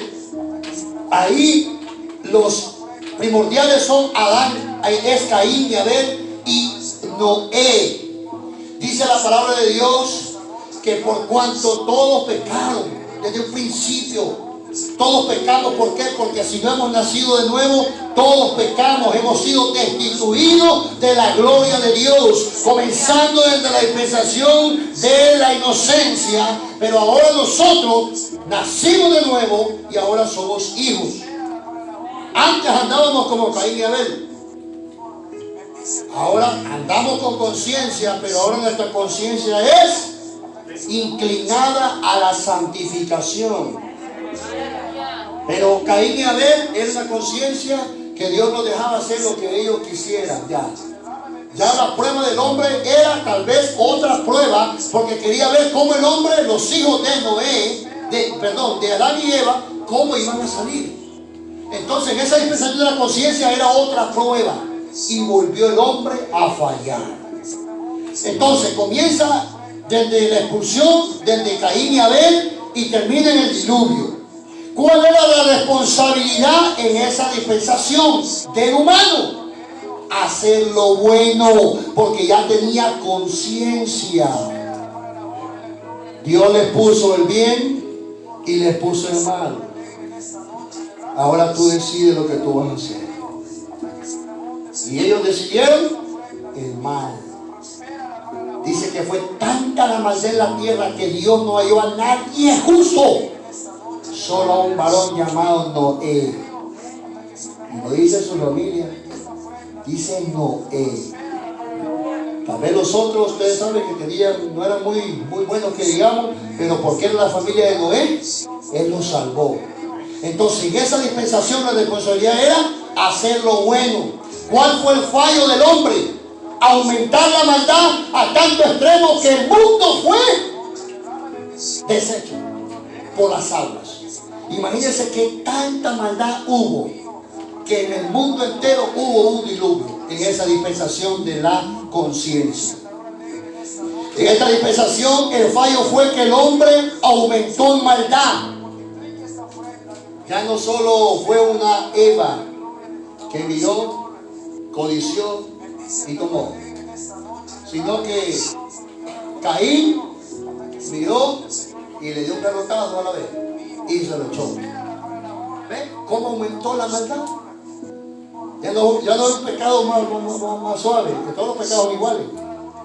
ahí los primordiales son Adán, es Caín y Abel y Noé. Dice la palabra de Dios que por cuanto todos pecaron desde un principio, todos pecamos. ¿Por qué? Porque si no hemos nacido de nuevo, todos pecamos, hemos sido destituidos de la gloria de Dios, comenzando desde la dispensación de la inocencia. Pero ahora nosotros nacimos de nuevo y ahora somos hijos. Antes andábamos como Caín y Abel. Ahora andamos con conciencia, pero ahora nuestra conciencia es inclinada a la santificación. Pero Caín y Abel era una conciencia que Dios no dejaba hacer lo que ellos quisieran. Ya la prueba del hombre era tal vez otra prueba, porque quería ver cómo el hombre, los hijos de Noé, de Adán y Eva, cómo iban a salir. Entonces en esa dispensación de la conciencia era otra prueba y volvió el hombre a fallar. Entonces comienza desde la expulsión, desde Caín y Abel, y termina en el diluvio. ¿Cuál era la responsabilidad en esa dispensación del humano? Hacer lo bueno, porque ya tenía conciencia. Dios les puso el bien y les puso el mal. Ahora tú decides lo que tú vas a hacer. Y ellos decidieron el mal. Dice que fue tanta la maldad en la tierra que Dios no halló a nadie justo, solo a un varón llamado Noé. Y no dice su familia, dice Noé. Tal vez los otros, ustedes saben que tenían, no eran muy buenos que digamos, pero porque era la familia de Noé, Él los salvó. Entonces en esa dispensación la responsabilidad era hacer lo bueno. ¿Cuál fue el fallo del hombre? Aumentar la maldad a tanto extremo que el mundo fue deshecho por las aguas. Imagínense que tanta maldad hubo, que en el mundo entero hubo un diluvio en esa dispensación de la conciencia. En esta dispensación el fallo fue que el hombre aumentó en maldad. Ya no solo fue una Eva que miró, codició y tomó, sino que Caín miró y le dio un garrotazo a la vez y se lo echó. ¿Ven cómo aumentó la maldad? Ya no es un pecado más suave, que todos los pecados son iguales.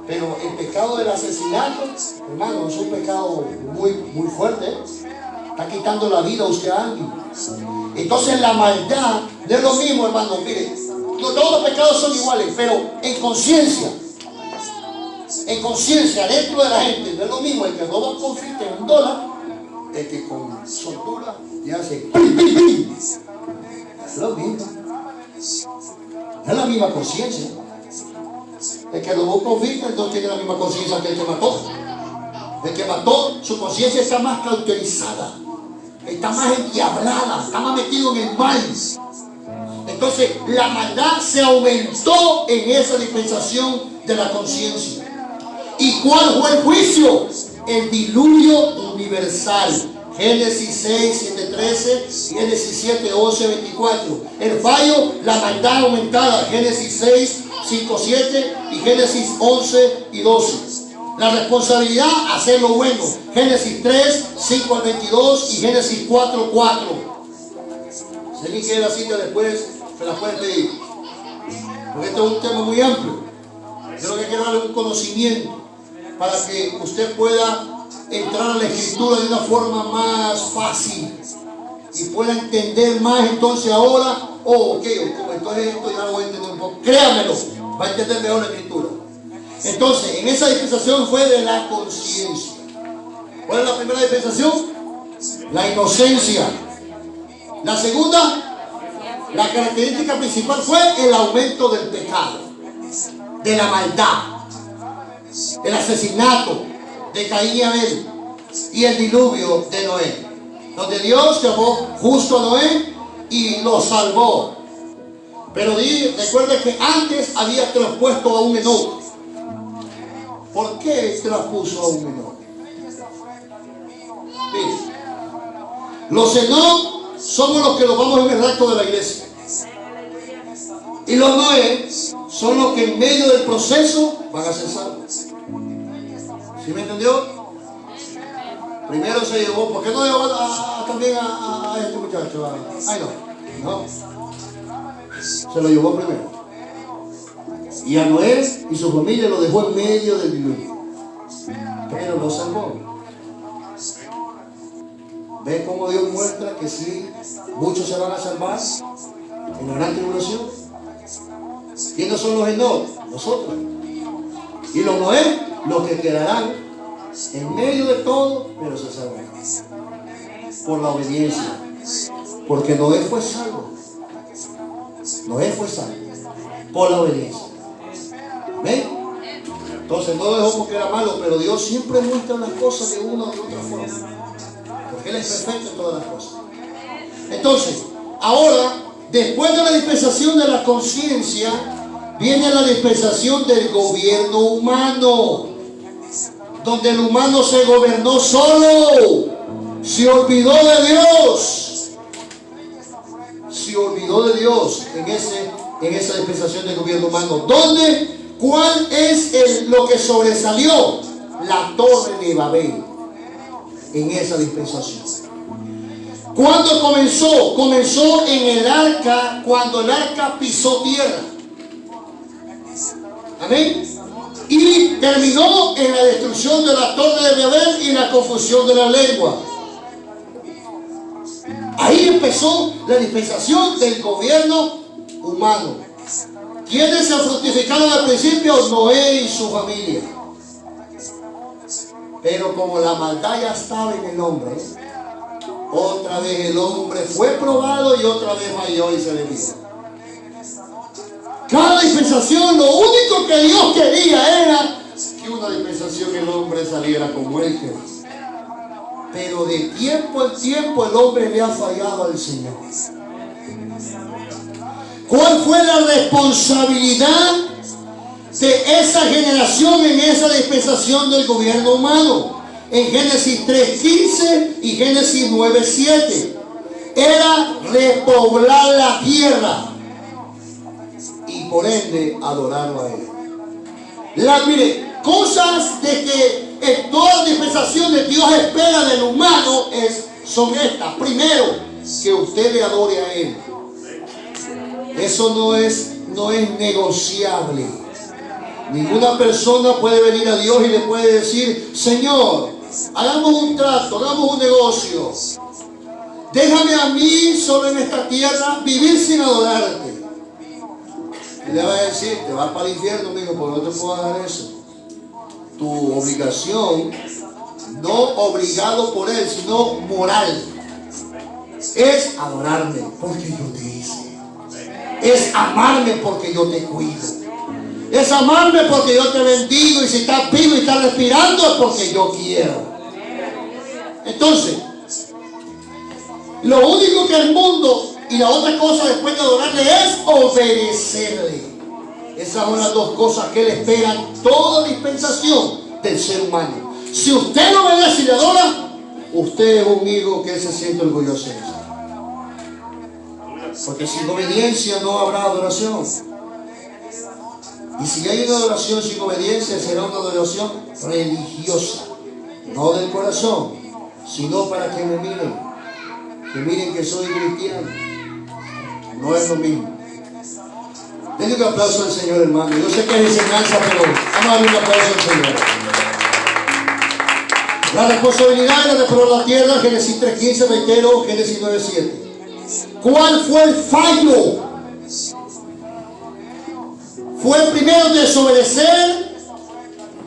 Pero el pecado del asesinato, hermano, es un pecado muy fuerte. Está quitando la vida a usted a alguien. Entonces la maldad no es lo mismo, hermano. Mire, todos los pecados son iguales, pero en conciencia, dentro de la gente, no es lo mismo el que roba confite en $1, el que con soltura y hace ¡pim, pim, pim! Es lo mismo. No es la misma conciencia. El que robó confite no tiene la misma conciencia que el que mató. El que mató, su conciencia está más cauterizada, está más endiablada, está más metido en el mal. Entonces la maldad se aumentó en esa dispensación de la conciencia. ¿Y cuál fue el juicio? El diluvio universal. Génesis 6, 7, 13, Génesis 7, 11, 24. El fallo, la maldad aumentada. Génesis 6, 5, 7 y Génesis 11 y 12. La responsabilidad, hacer lo bueno. Génesis 3, 5 al 22 y Génesis 4, 4. Si alguien quiere la cita después, se la puede pedir. Porque este es un tema muy amplio. Yo lo que quiero darle un conocimiento para que usted pueda entrar a la escritura de una forma más fácil y pueda entender más. Entonces ahora, entonces esto ya lo voy a entender un poco. Créamelo, va a entender mejor la escritura. Entonces, en esa dispensación fue de la conciencia. ¿Cuál es la primera dispensación? La inocencia. La segunda, la característica principal fue el aumento del pecado, de la maldad, el asesinato de Caín y Abel y el diluvio de Noé, donde Dios llamó justo a Noé y lo salvó. Pero recuerde que antes había traspuesto a un Enoc. ¿Por qué traspuso a un Enoc? Los Enoc somos los que los vamos en el rapto de la iglesia. Y los Noé son los que en medio del proceso van a ser salvos. ¿Sí me entendió? Primero se llevó, ¿por qué no llevó también a este muchacho? Ay, no. Se lo llevó primero. Y a Noé y su familia lo dejó en medio del diluvio. Pero lo salvó. ¿Ve cómo Dios muestra que sí, muchos se van a salvar en la gran tribulación? ¿Quiénes son los Enoc? Nosotros. Y los Noé, los que quedarán en medio de todo, pero se salvarán por la obediencia. Porque Noé fue salvo. Noé fue salvo por la obediencia. ¿Ven? Entonces no lo dejó porque era malo, pero Dios siempre muestra las cosas de una u otra forma, porque Él es perfecto en todas las cosas. Entonces, ahora, después de la dispensación de la conciencia, viene la dispensación del gobierno humano, donde el humano se gobernó solo, se olvidó de Dios, en esa dispensación del gobierno humano. ¿Dónde? ¿Cuál es lo que sobresalió? La torre de Babel en esa dispensación. ¿Cuándo comenzó? Comenzó en el arca, cuando el arca pisó tierra. Amén. Y terminó en la destrucción de la torre de Babel y la confusión de la lengua. Ahí empezó la dispensación del gobierno humano. ¿Quiénes se fructificaron al principio? Noé y su familia. Pero como la maldad ya estaba en el hombre, otra vez el hombre fue probado y otra vez falló y se le vino. Cada dispensación, lo único que Dios quería era que una dispensación el hombre saliera como Él quería. Pero de tiempo en tiempo el hombre le ha fallado al Señor. ¿Cuál fue la responsabilidad de esa generación en esa dispensación del gobierno humano. En Génesis 3:15 y Génesis 9:7. Era repoblar la tierra y por ende adorarlo a Él. Mire, cosas de que en toda dispensación de Dios espera del humano son estas. Primero, que usted le adore a Él. Eso no es negociable. Ninguna persona puede venir a Dios y le puede decir: Señor, hagamos un trato, hagamos un negocio. Déjame a mí solo en esta tierra vivir sin adorarte. Y le va a decir: te vas para el infierno, amigo, porque no te puedo dar eso. Tu obligación, no obligado por Él, sino moral, es adorarme porque yo te hice. Es amarme porque yo te cuido. Es amarme porque yo te bendigo, y si estás vivo y estás respirando es porque yo quiero. Entonces, lo único que el mundo y la otra cosa después de adorarle es obedecerle. Esas son las dos cosas que Él espera en toda dispensación del ser humano. Si usted lo obedece y le adora, usted es un hijo que Él se siente orgulloso de eso. Porque sin obediencia no habrá adoración. Y si hay una adoración sin obediencia, será una adoración religiosa, no del corazón, sino para que me miren, que soy cristiano. No es lo mismo. Denle un aplauso al Señor, hermano. Yo sé que es enseñanza, pero vamos a darle un aplauso al Señor. La responsabilidad era de probar la tierra, Génesis 3:15, reitero, Génesis 9:7. ¿Cuál fue el fallo? Fue primero desobedecer.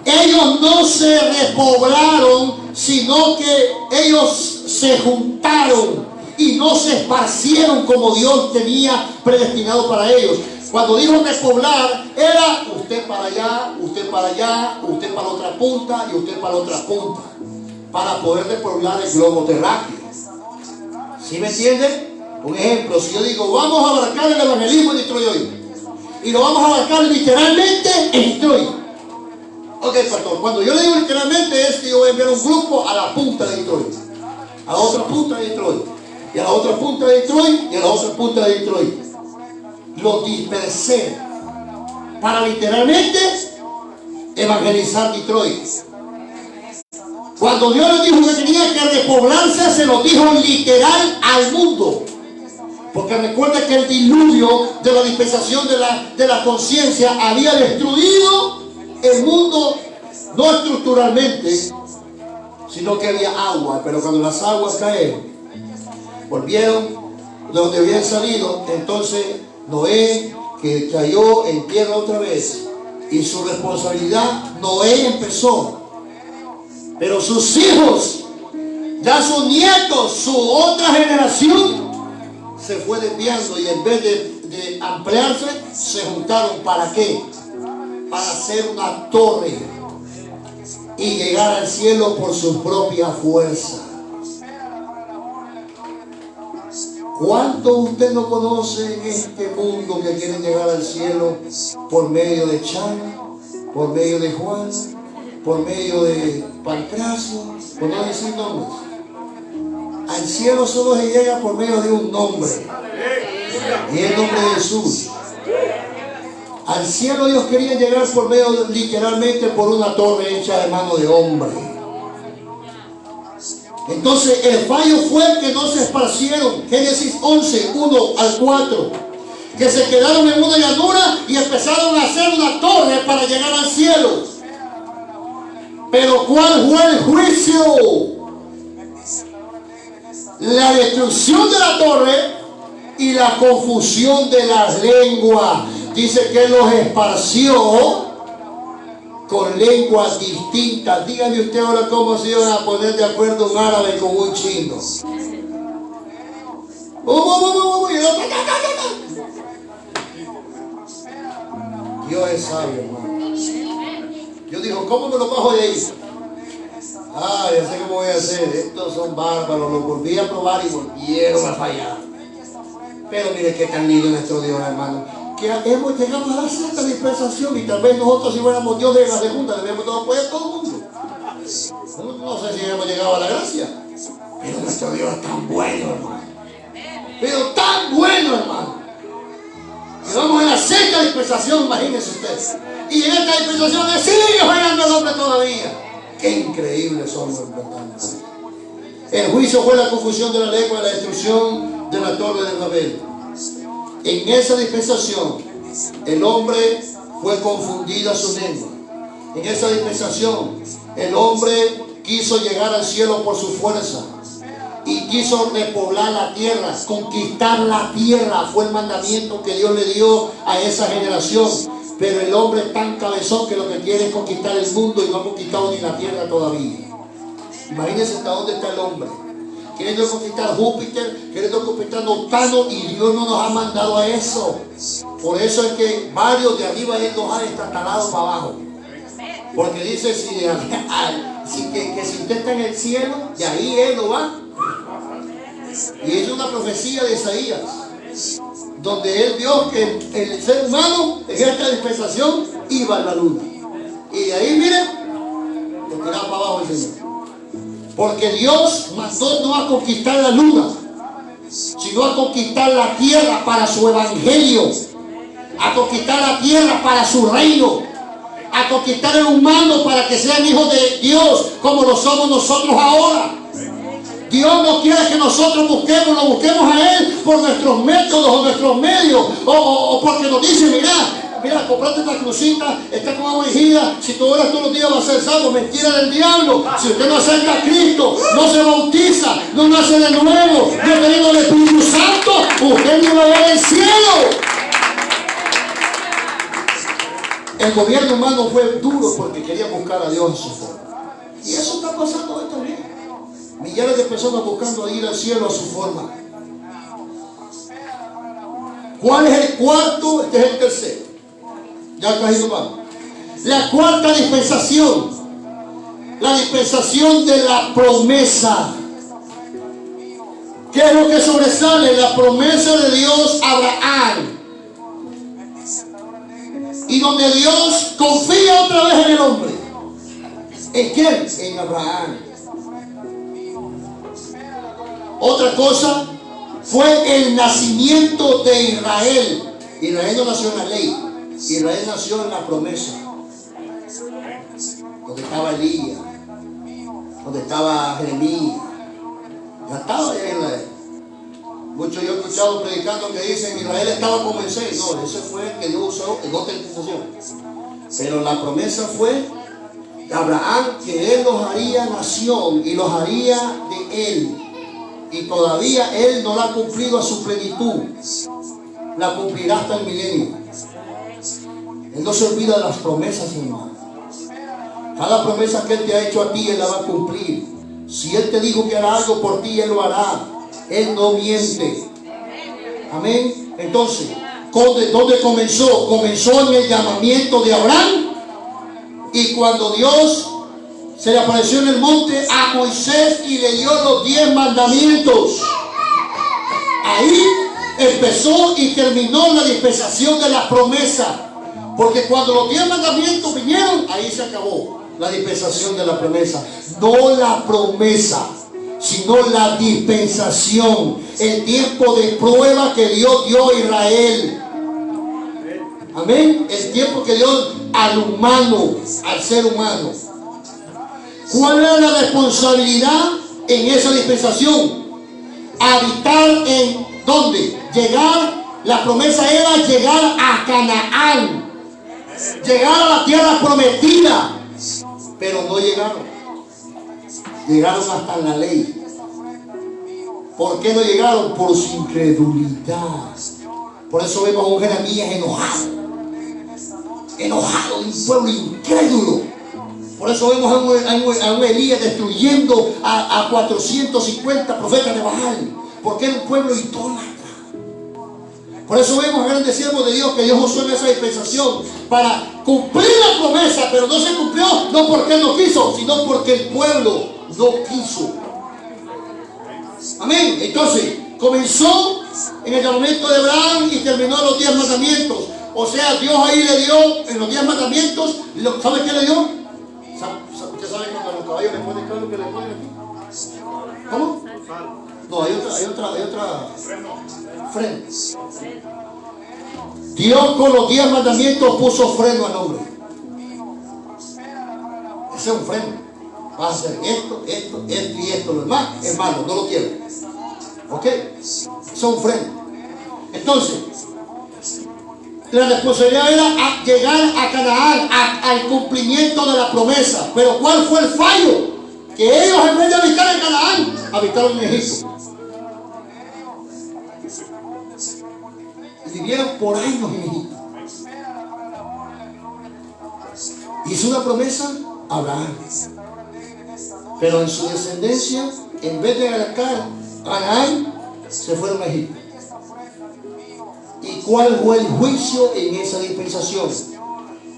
Ellos no se repoblaron, sino que ellos se juntaron y no se esparcieron como Dios tenía predestinado para ellos. Cuando dijo repoblar, era usted para allá, usted para allá, usted para la otra punta y usted para la otra punta, para poder repoblar el globo terráqueo. ¿Sí me entiende? Un ejemplo, si yo digo: vamos a abarcar el evangelismo en Detroit hoy, y lo vamos a abarcar literalmente en Detroit. Ok, pastor, cuando yo le digo literalmente es que yo voy a enviar un grupo a la punta de Detroit, a la otra punta de Detroit, y a la otra punta de Detroit, y a la otra punta de Detroit. Lo dispersé para literalmente evangelizar Detroit. Cuando Dios le dijo que tenía que repoblarse, se lo dijo literal al mundo. Porque recuerda que el diluvio de la dispensación de la conciencia había destruido el mundo, no estructuralmente, sino que había agua. Pero cuando las aguas cayeron, volvieron de donde habían salido, entonces Noé, que cayó en tierra otra vez, y su responsabilidad, Noé empezó, pero sus hijos, ya sus nietos, su otra generación, se fue desviando, y en vez de ampliarse, se juntaron. ¿Para qué? Para hacer una torre y llegar al cielo por su propia fuerza. ¿Cuánto usted no conoce en este mundo que quieren llegar al cielo por medio de Chana, por medio de Juan, por medio de Pancracio, por no decir nombres? Al cielo solo se llega por medio de un nombre, y el nombre de Jesús. Al cielo Dios quería llegar por medio, literalmente, por una torre hecha de mano de hombre. Entonces el fallo fue que no se esparcieron. Génesis 11, 1-4. Que se quedaron en una llanura y empezaron a hacer una torre para llegar al cielo. Pero ¿cuál fue el juicio? La destrucción de la torre y la confusión de las lenguas. Dice que los esparció con lenguas distintas. Dígame usted ahora cómo se iban a poner de acuerdo un árabe con un chino. Dios es sabio, hermano. Yo digo: ¿cómo me lo bajo de ahí? Ya sé cómo voy a hacer. Estos son bárbaros. Los volví a probar y volvieron a fallar. Pero mire qué tan lindo nuestro Dios, hermano. que hemos llegado a la sexta dispensación y tal vez nosotros, si fuéramos Dios de la segunda, debemos todo apoyar a todo el mundo. No sé si hemos llegado a la gracia, pero nuestro Dios es tan bueno, hermano. Pero tan bueno, hermano. Y vamos a la sexta dispensación, imagínense ustedes. Y en esta dispensación le sigue fallando el hombre todavía. Qué increíbles somos, hermano. El juicio fue la confusión de la lengua y la destrucción de la torre de Babel. En esa dispensación, el hombre fue confundida su lengua. En esa dispensación, el hombre quiso llegar al cielo por su fuerza y quiso repoblar la tierra, conquistar la tierra. Fue el mandamiento que Dios le dio a esa generación. Pero el hombre es tan cabezón que lo que quiere es conquistar el mundo y no ha conquistado ni la tierra todavía. Imagínense hasta dónde está el hombre. Queriendo conquistar Júpiter, queriendo conquistar Urano, y Dios no nos ha mandado a eso. Por eso es que varios de arriba Él nos ha destartalado para abajo. Porque dice, que si usted está en el cielo, de ahí Él lo va. Y es una profecía de Isaías, donde Él vio que el ser humano en esta dispensación iba a la luna. Y de ahí, miren, lo tiraba para abajo el Señor. Porque Dios mandó no a conquistar la luna, sino a conquistar la tierra para su evangelio, a conquistar la tierra para su reino, a conquistar el humano para que sean hijos de Dios como lo somos nosotros ahora. Dios no quiere que nosotros lo busquemos a Él por nuestros métodos o nuestros medios, o porque nos dice, mira, comprate esta crucita, está con agua ungida, si tú oras todos los días vas a ser salvo. Mentira del diablo. Si usted no acerca a Cristo, no se bautiza, no nace de nuevo, no ha tenido el Espíritu Santo, usted no va a ver el cielo. El gobierno humano fue duro porque quería buscar a Dios en su forma. Y eso está pasando hoy también. Millares de personas buscando ir al cielo a su forma. ¿Cuál es el cuarto? Este es el tercero. Ya casi nos vamos. La cuarta dispensación. La dispensación de la promesa. ¿Qué es lo que sobresale? La promesa de Dios a Abraham. Y donde Dios confía otra vez en el hombre. ¿En quién? En Abraham. Otra cosa fue el nacimiento de Israel. Israel no nació en la ley. Israel nació en la promesa. Donde estaba Elías, donde estaba Jeremías. Ya estaba allá en Israel. Muchos yo he escuchado predicando que dicen Israel estaba con Moisés. No, ese fue el que Dios usó en otra dispensación. Pero la promesa fue de Abraham, que Él los haría nación y los haría de Él. Y todavía Él no la ha cumplido a su plenitud. La cumplirá hasta el milenio. Él no se olvida de las promesas, hermano. Cada promesa que Él te ha hecho a ti, Él la va a cumplir. Si Él te dijo que hará algo por ti, Él lo hará. Él no miente. Amén. Entonces, ¿dónde comenzó? Comenzó en el llamamiento de Abraham. Y cuando Dios se le apareció en el monte a Moisés y le dio los 10 mandamientos. Ahí empezó y terminó la dispensación de la promesa. Porque cuando los 10 mandamientos vinieron, ahí se acabó la dispensación de la promesa. No la promesa, sino la dispensación. El tiempo de prueba que Dios dio a Israel. Amén. El tiempo que dio al humano, al ser humano. ¿Cuál era la responsabilidad en esa dispensación? Habitar en ¿dónde? La promesa era llegar a Canaán. Llegar a la tierra prometida. Pero no llegaron. Llegaron hasta la ley. ¿Por qué no llegaron? Por su incredulidad. Por eso vemos a un Jeremías enojado, un pueblo incrédulo. Por eso vemos a un Elías destruyendo a 450 profetas de Baal. Porque era un pueblo idólatra. Por eso vemos a grandes siervos de Dios que Dios usó en esa dispensación para cumplir la promesa, pero no se cumplió, no porque Él no quiso, sino porque el pueblo no quiso. Amén. Entonces, comenzó en el llamamiento de Abraham y terminó en los 10 mandamientos. O sea, Dios ahí le dio, en los 10 mandamientos, ¿sabe qué le dio? ¿Usted sabe cuando a los caballos le ponen claro que le ponen aquí? ¿Cómo? No, hay otra freno. Dios con los 10 mandamientos puso freno al hombre. Ese es un freno. Vas a hacer esto y esto. Lo demás, hermano, no lo quiero. ¿Ok? Eso es un freno. Entonces, la responsabilidad era llegar a Canaán, al cumplimiento de la promesa. Pero ¿cuál fue el fallo? Que ellos, en vez de habitar en Canaán, habitaron en Egipto. Y vivieron por años en Egipto. Hizo una promesa a Abraham. Pero en su descendencia, en vez de arrancar a Canaán, se fueron a Egipto. ¿Y cuál fue el juicio en esa dispensación?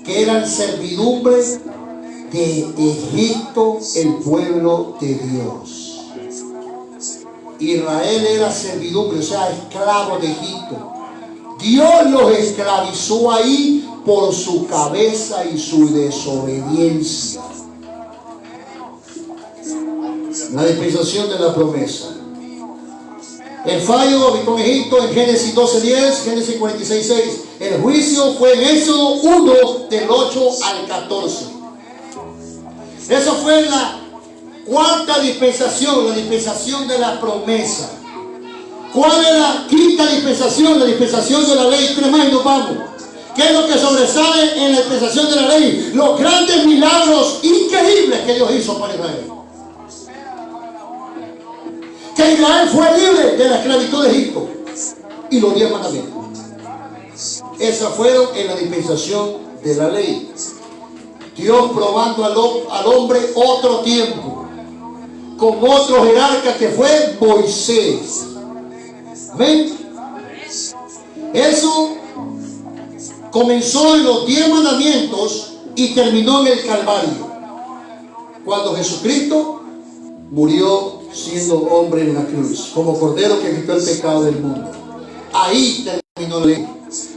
Que eran servidumbre de Egipto, el pueblo de Dios. Israel era servidumbre, o sea, esclavo de Egipto. Dios los esclavizó ahí por su cabeza y su desobediencia. La dispensación de la promesa. El fallo habitó en Egipto en Génesis 12:10, Génesis 46:6. El juicio fue en Éxodo 1, del 8 al 14. Eso fue la cuarta dispensación, la dispensación de la promesa. ¿Cuál es la quinta dispensación? La dispensación de la ley. 3 más y nos vamos. ¿Qué es lo que sobresale en la dispensación de la ley? Los grandes milagros increíbles que Dios hizo para Israel. Que Israel fue libre de la esclavitud de Egipto y los 10 mandamientos. Esas fueron en la dispensación de la ley. Dios probando al hombre otro tiempo con otro jerarca que fue Moisés. ¿Ven? Eso comenzó en los 10 mandamientos y terminó en el Calvario, cuando Jesucristo murió siendo hombre en la cruz, como cordero que quitó el pecado del mundo. Ahí terminó la ley.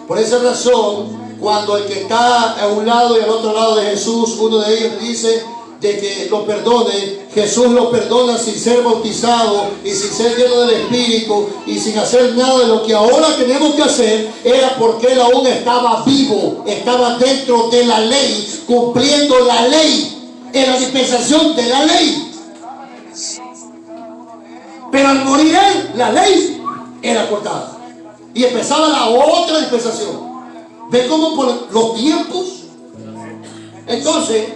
Por esa razón, cuando el que está a un lado y al otro lado de Jesús, uno de ellos dice de que lo perdone, Jesús lo perdona sin ser bautizado y sin ser lleno del Espíritu y sin hacer nada de lo que ahora tenemos que hacer. Era porque él aún estaba vivo, estaba dentro de la ley, cumpliendo la ley, en la dispensación de la ley. Pero al morir él, la ley era cortada y empezaba la otra dispensación. ¿Ve cómo por los tiempos? Entonces,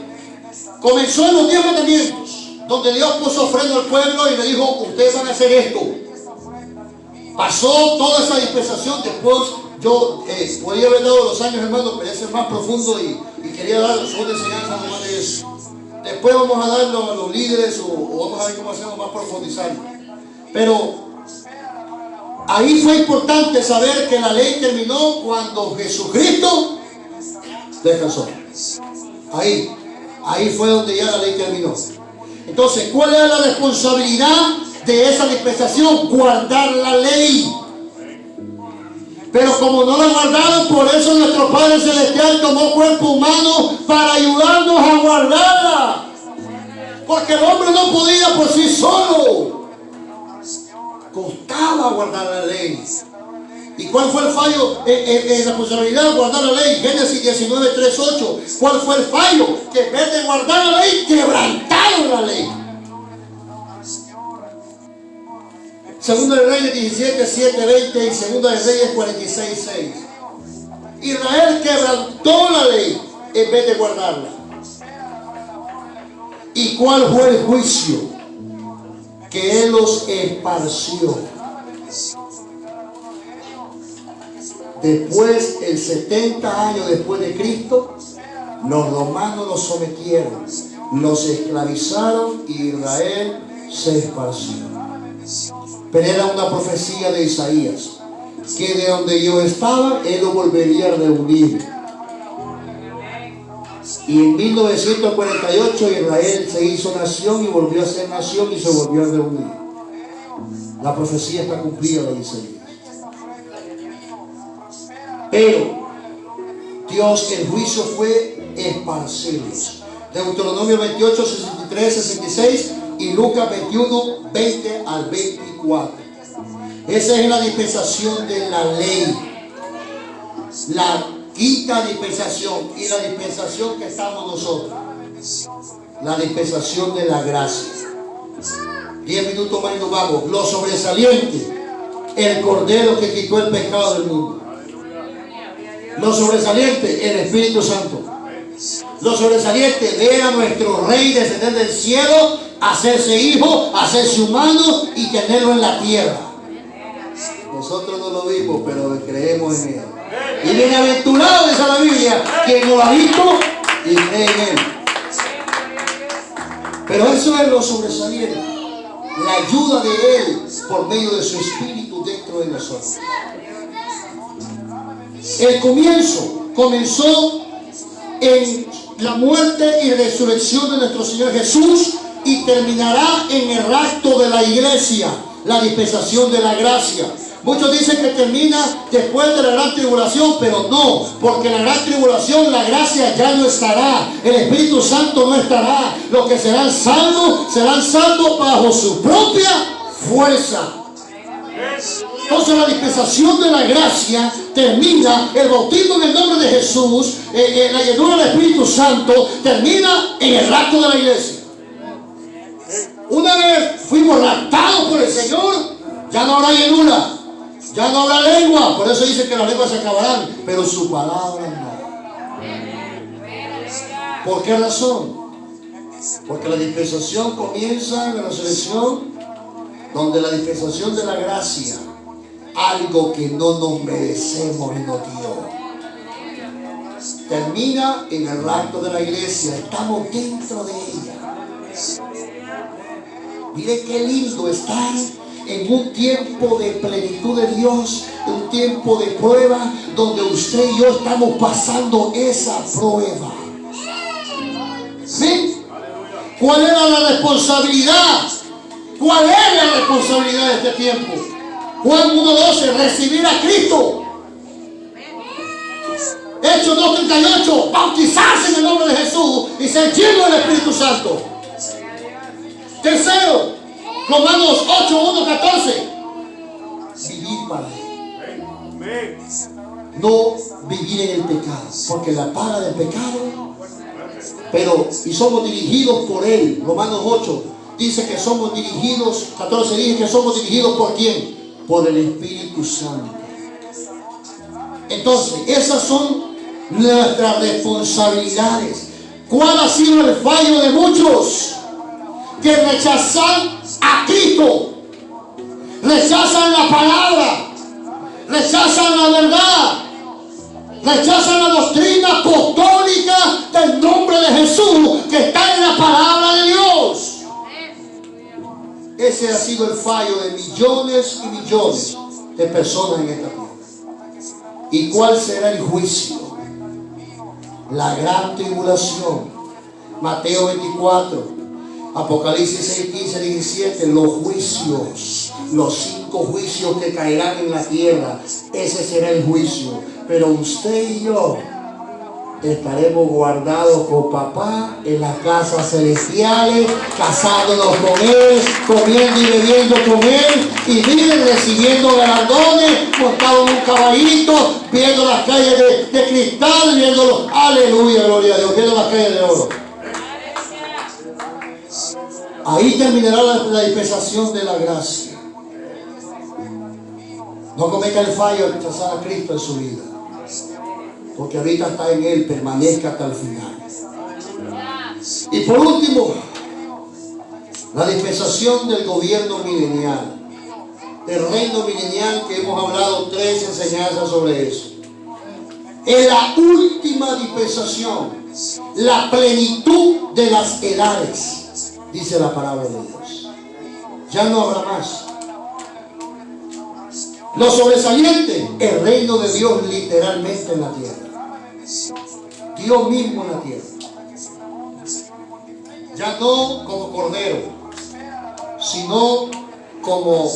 comenzó en los 10 mandamientos, donde Dios puso freno al pueblo y le dijo: ustedes van a hacer esto. Pasó toda esa dispensación. Después yo podría haber dado los años, hermanos, pero ese es más profundo y quería dar una enseñanza más de eso. Después vamos a darlo a los líderes o vamos a ver cómo hacemos más profundizando. Pero ahí fue importante saber que la ley terminó cuando Jesucristo descansó. Ahí fue donde ya la ley terminó. Entonces, ¿cuál era la responsabilidad de esa dispensación? Guardar la ley. Pero como no la guardaron, por eso nuestro Padre Celestial tomó cuerpo humano para ayudarnos a guardarla. Porque el hombre no podía por sí solo. Costaba guardar la ley. ¿Y cuál fue el fallo en la responsabilidad de guardar la ley? Génesis 19:3-8. ¿Cuál fue el fallo? Que en vez de guardar la ley, quebrantaron la ley. Segunda de Reyes 17:7-20 y Segunda de Reyes 46:6. Israel quebrantó la ley en vez de guardarla. ¿Y cuál fue el juicio? Que Él los esparció. Después, el 70 años después de Cristo, los romanos los sometieron, los esclavizaron y Israel se esparció. Pero era una profecía de Isaías, que de donde yo estaba, Él lo volvería a reunir. Y en 1948 Israel se hizo nación y volvió a ser nación y se volvió a reunir. La profecía está cumplida de Isaías. Pero Dios, el juicio fue esparcirlos. Deuteronomio 28, 63, 66 y Lucas 21, 20 al 24. Esa es la dispensación de la ley. La quinta dispensación y la dispensación que estamos nosotros. La dispensación de la gracia. 10 minutos más y nos vamos. Lo sobresaliente. El Cordero que quitó el pecado del mundo. Lo sobresaliente, el Espíritu Santo. Lo sobresaliente, ver a nuestro Rey descender del cielo, hacerse hijo, hacerse humano y tenerlo en la tierra. Nosotros no lo vimos, pero creemos en él. Y bienaventurado, dice la Biblia, quien no lo ha visto y cree en él. Pero eso es lo sobresaliente. La ayuda de él por medio de su Espíritu dentro de nosotros. El comienzo comenzó en la muerte y resurrección de nuestro Señor Jesús y terminará en el rapto de la iglesia, la dispensación de la gracia. Muchos dicen que termina después de la gran tribulación, pero no, porque en la gran tribulación la gracia ya no estará, el Espíritu Santo no estará. Los que serán salvos bajo su propia fuerza. Entonces la dispensación de la gracia termina, el bautismo en el nombre de Jesús, la llenura del Espíritu Santo termina en el rapto de la iglesia. Una vez fuimos raptados por el Señor, ya no habrá llenura, ya no habrá lengua. Por eso dice que las lenguas se acabarán, pero su palabra no. ¿Por qué razón? Porque la dispensación comienza en la resurrección, donde la dispensación de la gracia, algo que no nos merecemos y nos dio, termina en el rapto de la iglesia. Estamos dentro de ella. Mire qué lindo estar en un tiempo de plenitud de Dios, un tiempo de prueba, donde usted y yo estamos pasando esa prueba. ¿Sí? ¿Cuál era la responsabilidad? ¿Cuál es la responsabilidad de este tiempo? Juan 1:12, recibir a Cristo. Hechos 2:38, bautizarse en el nombre de Jesús y ser lleno del Espíritu Santo. Tercero, Romanos 8:1-14, vivir para Él. No vivir en el pecado, porque la paga del pecado, y somos dirigidos por Él. Romanos 8 dice que somos dirigidos, 14 dice que somos dirigidos por ¿quién? Por el Espíritu Santo. Entonces, esas son nuestras responsabilidades. ¿Cuál ha sido el fallo de muchos? Que rechazan a Cristo, rechazan la palabra, rechazan la verdad, rechazan la doctrina apostólica del nombre de Jesús que está en la palabra de Dios. Ese ha sido el fallo de millones y millones de personas en esta tierra. ¿Y cuál será el juicio? La gran tribulación. Mateo 24, Apocalipsis 6, 15, 17. Los juicios, los 5 juicios que caerán en la tierra. Ese será el juicio. Pero usted y yo estaremos guardados con papá en las casas celestiales, casándonos con Él, comiendo y bebiendo con Él, y miren, recibiendo galardones, montados en un caballito, viendo las calles de cristal, viendo, aleluya, gloria a Dios, viendo las calles de oro. Ahí terminará la dispensación de la gracia. No cometa el fallo de rechazar a Cristo en su vida, porque ahorita está en Él, permanezca hasta el final. Y por último, la dispensación del gobierno milenial, del reino milenial, que hemos hablado 3 enseñanzas sobre eso. Es la última dispensación, la plenitud de las edades, dice la palabra de Dios. Ya no habrá más. Lo sobresaliente, el reino de Dios literalmente en la tierra. Dios mismo en la tierra. Ya no como cordero, sino como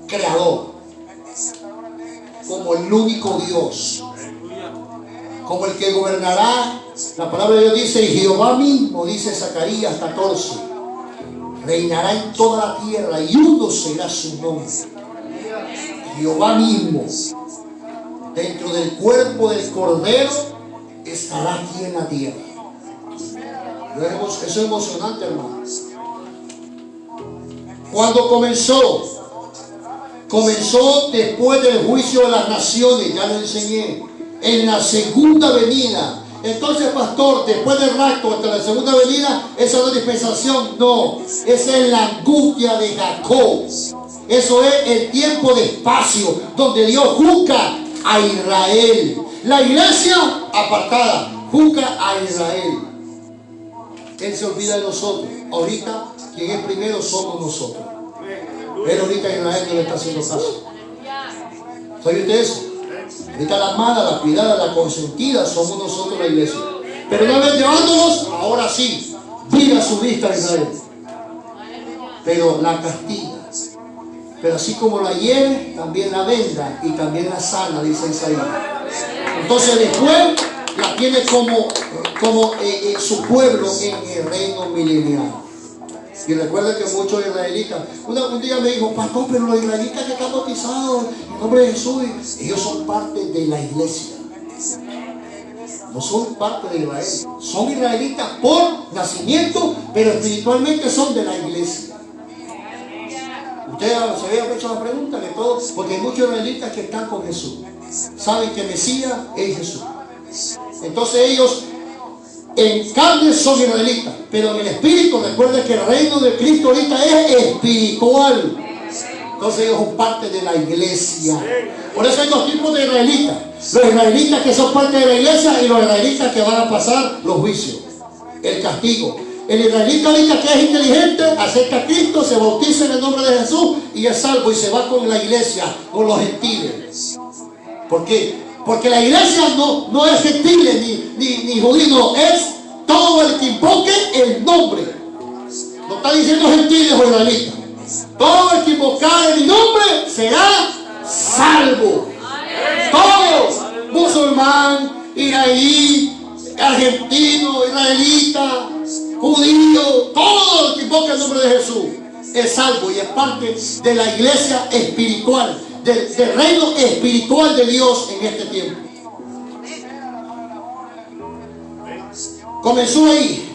creador, como el único Dios, como el que gobernará. La palabra de Dios dice, y Jehová mismo, dice Zacarías 14, reinará en toda la tierra y uno será su nombre. Jehová mismo, dentro del cuerpo del Cordero, estará aquí en la tierra. Eso es emocionante, hermanos. Cuando comenzó después del juicio de las naciones, ya lo enseñé, en la segunda venida. Entonces, pastor, después del rapto hasta la segunda venida, esa no es dispensación, no, esa es la angustia de Jacob. Eso es el tiempo de espacio donde Dios juzga a Israel. La iglesia apartada juzga a Israel. Él se olvida de nosotros. Ahorita quien es primero somos nosotros. Pero ahorita Israel no le está haciendo caso. ¿Sabe usted eso? Ahorita la amada, la cuidada, la consentida somos nosotros, la iglesia. Pero una vez llevándonos, ahora sí, mira su vista a Israel. Pero la castiga. Pero así como la hiere, también la venda y también la sana, dice Isaías. Entonces después la tiene como su pueblo en el reino milenial. Y recuerda que muchos israelitas, un día me dijo, pastor, pero los israelitas que están bautizados en nombre de Jesús, ellos son parte de la iglesia. No son parte de Israel. Son israelitas por nacimiento, pero espiritualmente son de la iglesia. Usted se había hecho la pregunta de todos, porque hay muchos israelitas que están con Jesús. Saben que Mesías es Jesús. Entonces ellos en carne son israelitas, pero en el espíritu, recuerden que el reino de Cristo ahorita es espiritual. Entonces ellos son parte de la iglesia. Por eso hay dos tipos de israelitas: los israelitas que son parte de la iglesia y los israelitas que van a pasar los juicios, el castigo. El israelita ahorita que es inteligente acepta a Cristo, se bautiza en el nombre de Jesús y es salvo y se va con la iglesia, con los gentiles. ¿Por qué? Porque la iglesia no es gentiles ni judíos, no, es todo el que invoque el nombre. No está diciendo gentiles o israelitas. Todo el que invocar mi nombre será salvo. Todo, musulmán, iraí, argentino, israelita, judío, todo el que invoca el nombre de Jesús es salvo y es parte de la iglesia espiritual, del reino espiritual de Dios en este tiempo. Comenzó ahí.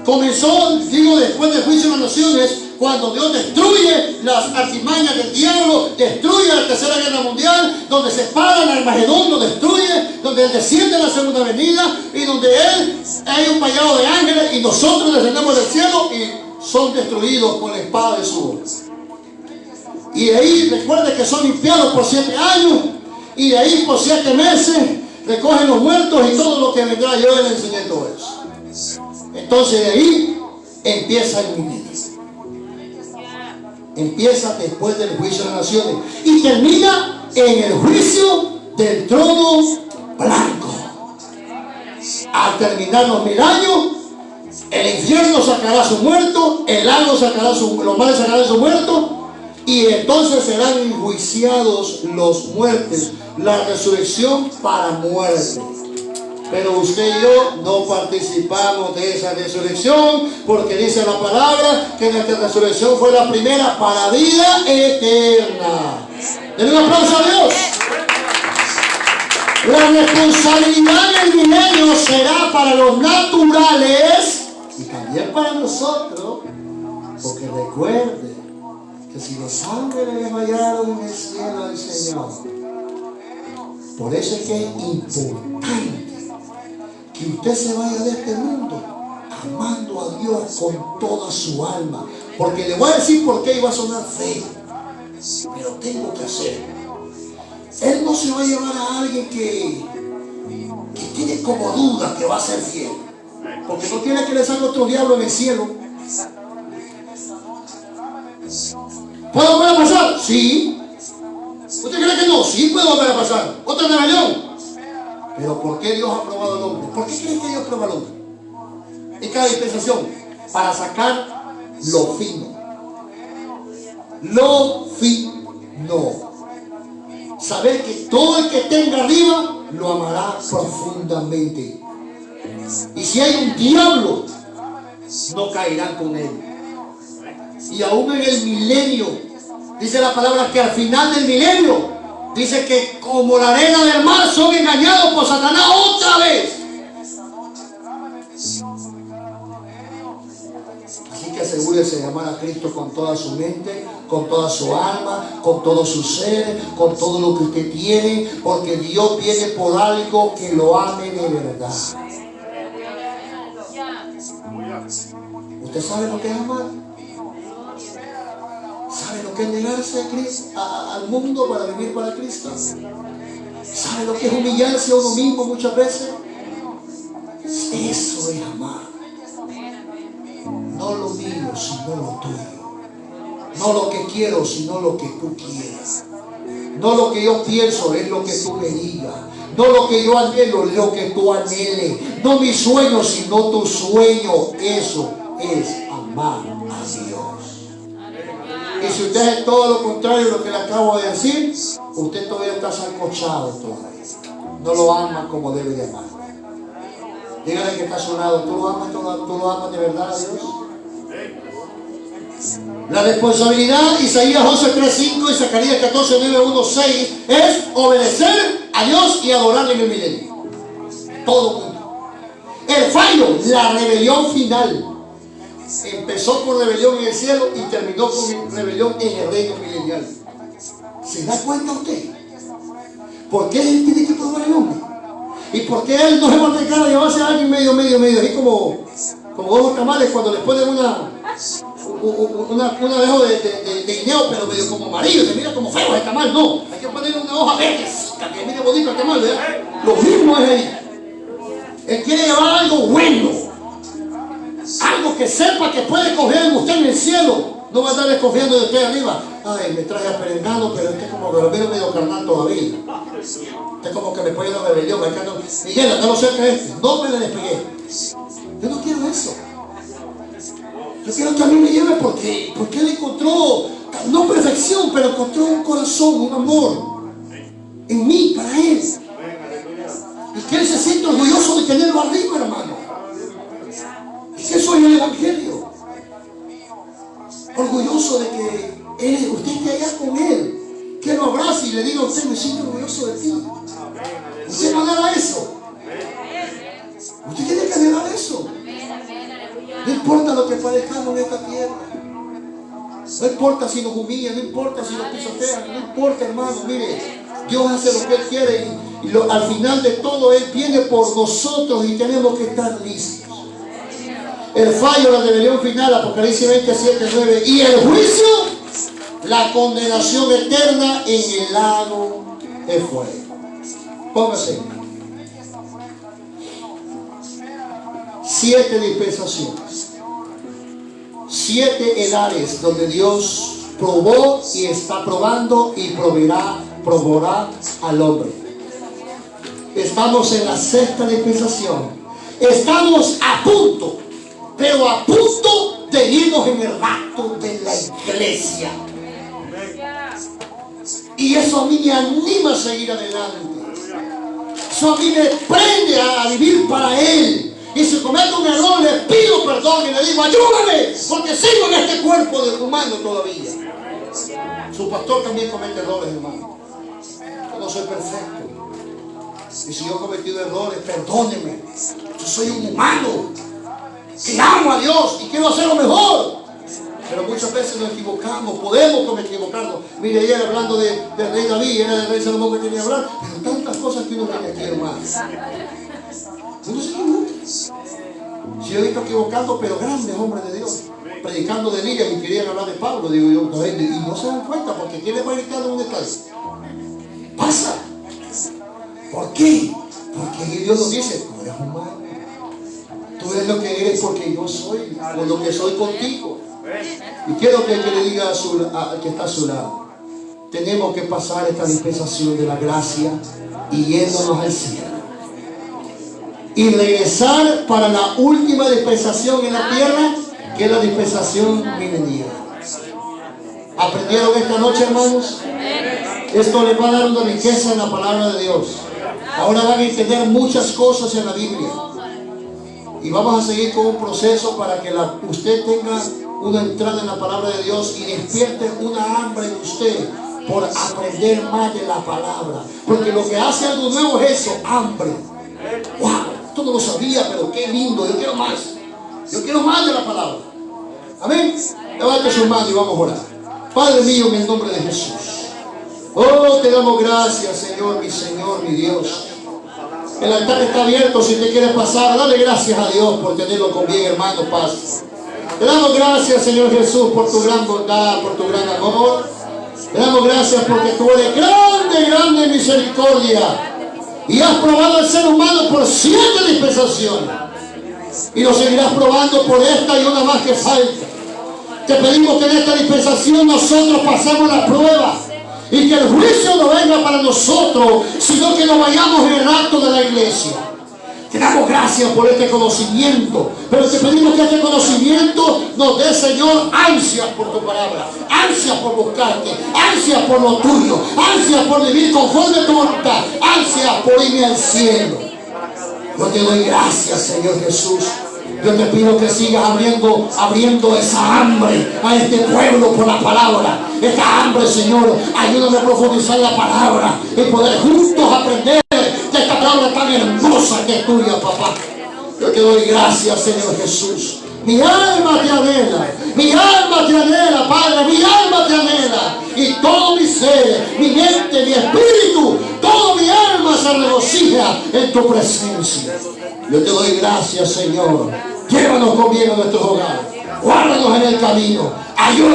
Comenzó, digo, después del juicio de las naciones, cuando Dios destruye las artimañas del diablo, destruye la tercera guerra mundial, donde se para el Armagedón, lo destruye, donde Él desciende en la segunda venida y donde Él hay un vallado de ángeles y nosotros descendemos del cielo y son destruidos con la espada de su voz. Y de ahí recuerde que son limpiados por 7 años y de ahí por 7 meses recogen los muertos y todo lo que vendrá. Yo les enseñé todo eso. Entonces de ahí empieza el milenio. Empieza después del juicio de las naciones y termina en el juicio del trono blanco. Al terminar los 1000 años, el infierno sacará a su muerto, el lago sacará los mares sacarán su muerto, y entonces serán enjuiciados los muertos, la resurrección para muerte. Pero usted y yo no participamos de esa resurrección, porque dice la palabra que nuestra resurrección fue la primera para vida eterna. Denle un aplauso a Dios. La responsabilidad del milenio será para los naturales y también para nosotros, porque recuerde que si los ángeles desmayaron en el cielo del Señor, por eso es que es importante que usted se vaya de este mundo amando a Dios con toda su alma. Porque le voy a decir por qué iba a sonar feo, pero tengo que hacerlo. Él no se va a llevar a alguien que tiene como duda que va a ser fiel, porque no quiere que le salga otro diablo en el cielo. ¿Puede volver a pasar? Sí. ¿Usted cree que no? Sí, puede volver a pasar. Otra rebelión. Pero ¿por qué Dios ha probado al hombre? ¿Por qué creen que Dios prueba al hombre? En cada dispensación, para sacar lo fino. Lo fino. Saber que todo el que tenga arriba lo amará profundamente. Y si hay un diablo, no caerán con él. Y aún en el milenio, dice la palabra que al final del milenio, dice que como la arena del mar son engañados por Satanás otra vez. Así que asegúrese de amar a Cristo con toda su mente, con toda su alma, con todo su ser, con todo lo que usted tiene, porque Dios viene por algo que lo ame de verdad. ¿Usted sabe lo que es amar? ¿Sabe lo que es negarse a Cristo, al mundo para vivir para Cristo? ¿Sabe lo que es humillarse a uno mismo muchas veces? Eso es amar. No lo mío, sino lo tuyo. No lo que quiero, sino lo que tú quieras. No lo que yo pienso es lo que tú me digas. No lo que yo anhelo es lo que tú anheles. No mi sueño, sino tu sueño. Eso es amar a Dios. Y si usted es todo lo contrario de lo que le acabo de decir, usted todavía está sancochado todavía. No lo ama como debe de amar. Dígale que está a su lado. ¿Tú lo amas de verdad a Dios? La responsabilidad, Isaías 11:3-5 y Zacarías 14:9-1-6, es obedecer a Dios y adorarle en el milenio. Todo mundo. El fallo, la rebelión final, empezó con rebelión en el cielo y terminó con rebelión en el reino milenial. ¿Se da cuenta usted? ¿Por qué él tiene que probar el hombre? ¿Y por qué él no se va a dedicar a llevarse a alguien medio? Así como dos tamales cuando les ponen una dejo de guineo, pero medio como amarillo, se mira como feo el tamal. No, hay que ponerle una hoja verde, que mire bonito el tamal, ¿verdad? Lo mismo es ahí. Él quiere llevar algo bueno, algo que sepa que puede coger usted en el cielo. No va a estar desconfiando de usted arriba. Ay, me traje a perengano, pero este como que lo veo medio carnal todavía. Este como que me pone la rebelión. Miguel, acá lo cerca este. No me le despegué. Yo no quiero eso. Yo quiero que a mí me lleve porque él encontró, no perfección, pero encontró un corazón, un amor en mí, para él. Y que él se siente orgulloso de tenerlo arriba, hermano. Y que eso es el evangelio. Orgulloso de que usted esté allá con él, que lo abrace y le diga a usted, me siento orgulloso de ti. Usted no anhela eso. Usted tiene que anhelar eso. No importa lo que padezcamos en esta tierra. No importa si nos humillan, no importa si nos pisotean, no importa, hermano. Mire, Dios hace lo que Él quiere y al final de todo Él viene por nosotros y tenemos que estar listos. El fallo, la rebelión final, Apocalipsis 27:9, y el juicio, la condenación eterna en el lago de fuego. Póngase. 7 dispensaciones, 7 edades donde Dios probó y está probando y probará al hombre. Estamos en la 6ª dispensación. Estamos a punto, pero a punto de irnos en el rapto de la iglesia. Y eso a mí me anima a seguir adelante. Eso a mí me prende a vivir para Él. Y si cometo un error, le pido perdón y le digo, ayúdame, porque sigo en este cuerpo de humano todavía. Su pastor también comete errores, hermano. Yo no soy perfecto. Y si yo he cometido errores, perdóneme. Yo soy un humano que amo a Dios y quiero hacer lo mejor. Pero muchas veces nos equivocamos, podemos equivocarnos. Mire, ayer hablando del rey David, era del rey Salomón que tenía que hablar, pero tantas cosas que uno tiene aquí, hermano. Uno se equivoca. Si yo he visto equivocando, pero grandes hombres de Dios, predicando de Elías y querían hablar de Pablo, digo yo, y no se dan cuenta, porque ¿quién les va a gritar de un detalle? Pasa. ¿Por qué? Porque Dios nos dice, tú eres humano. Tú eres lo que eres porque yo soy, o lo que soy contigo. Y quiero que le diga al que está a su lado, tenemos que pasar esta dispensación de la gracia y yéndonos al cielo. Y regresar para la última dispensación en la tierra, que es la dispensación milenial. ¿Aprendieron esta noche, hermanos? Esto les va a dar una riqueza en la palabra de Dios. Ahora van a entender muchas cosas en la Biblia. Y vamos a seguir con un proceso para que usted tenga una entrada en la palabra de Dios y despierte una hambre en usted por aprender más de la palabra. Porque lo que hace algo nuevo es eso, hambre. ¡Wow! Esto no lo sabía, pero qué lindo. Yo quiero más. Yo quiero más de la palabra. Amén. Levante su mano y vamos a orar. Padre mío, en el nombre de Jesús. Oh, te damos gracias, Señor, mi Dios. El altar está abierto. Si te quieres pasar, dale gracias a Dios por tenerlo con bien, hermano. Paz. Te damos gracias, Señor Jesús, por tu gran bondad, por tu gran amor. Te damos gracias porque tú eres grande, grande misericordia. Y has probado al ser humano por 7 dispensaciones. Y lo seguirás probando por esta y una más que falta. Te pedimos que en esta dispensación nosotros pasemos la prueba. Y que el juicio no venga para nosotros, sino que nos vayamos en el acto de la iglesia. Te damos gracias por este conocimiento, pero te pedimos que este conocimiento nos dé, Señor, ansias por tu palabra, ansias por buscarte, ansias por lo tuyo, ansias por vivir conforme a tu voluntad, ansias por irme al cielo. Yo te doy gracias, Señor Jesús. Yo te pido que sigas abriendo esa hambre a este pueblo por la palabra. Esta hambre, Señor, ayúdame a profundizar la palabra y poder juntos aprender de esta palabra tan hermosa que es tuya, papá. Yo te doy gracias, Señor Jesús. Mi alma te anhela, Padre, mi alma te anhela. Y todo mi ser, mi mente, mi espíritu, toda mi alma se regocija en tu presencia. Yo te doy gracias, Señor. Llévanos con bien a nuestros hogares. Guárdanos en el camino. Ayúdanos.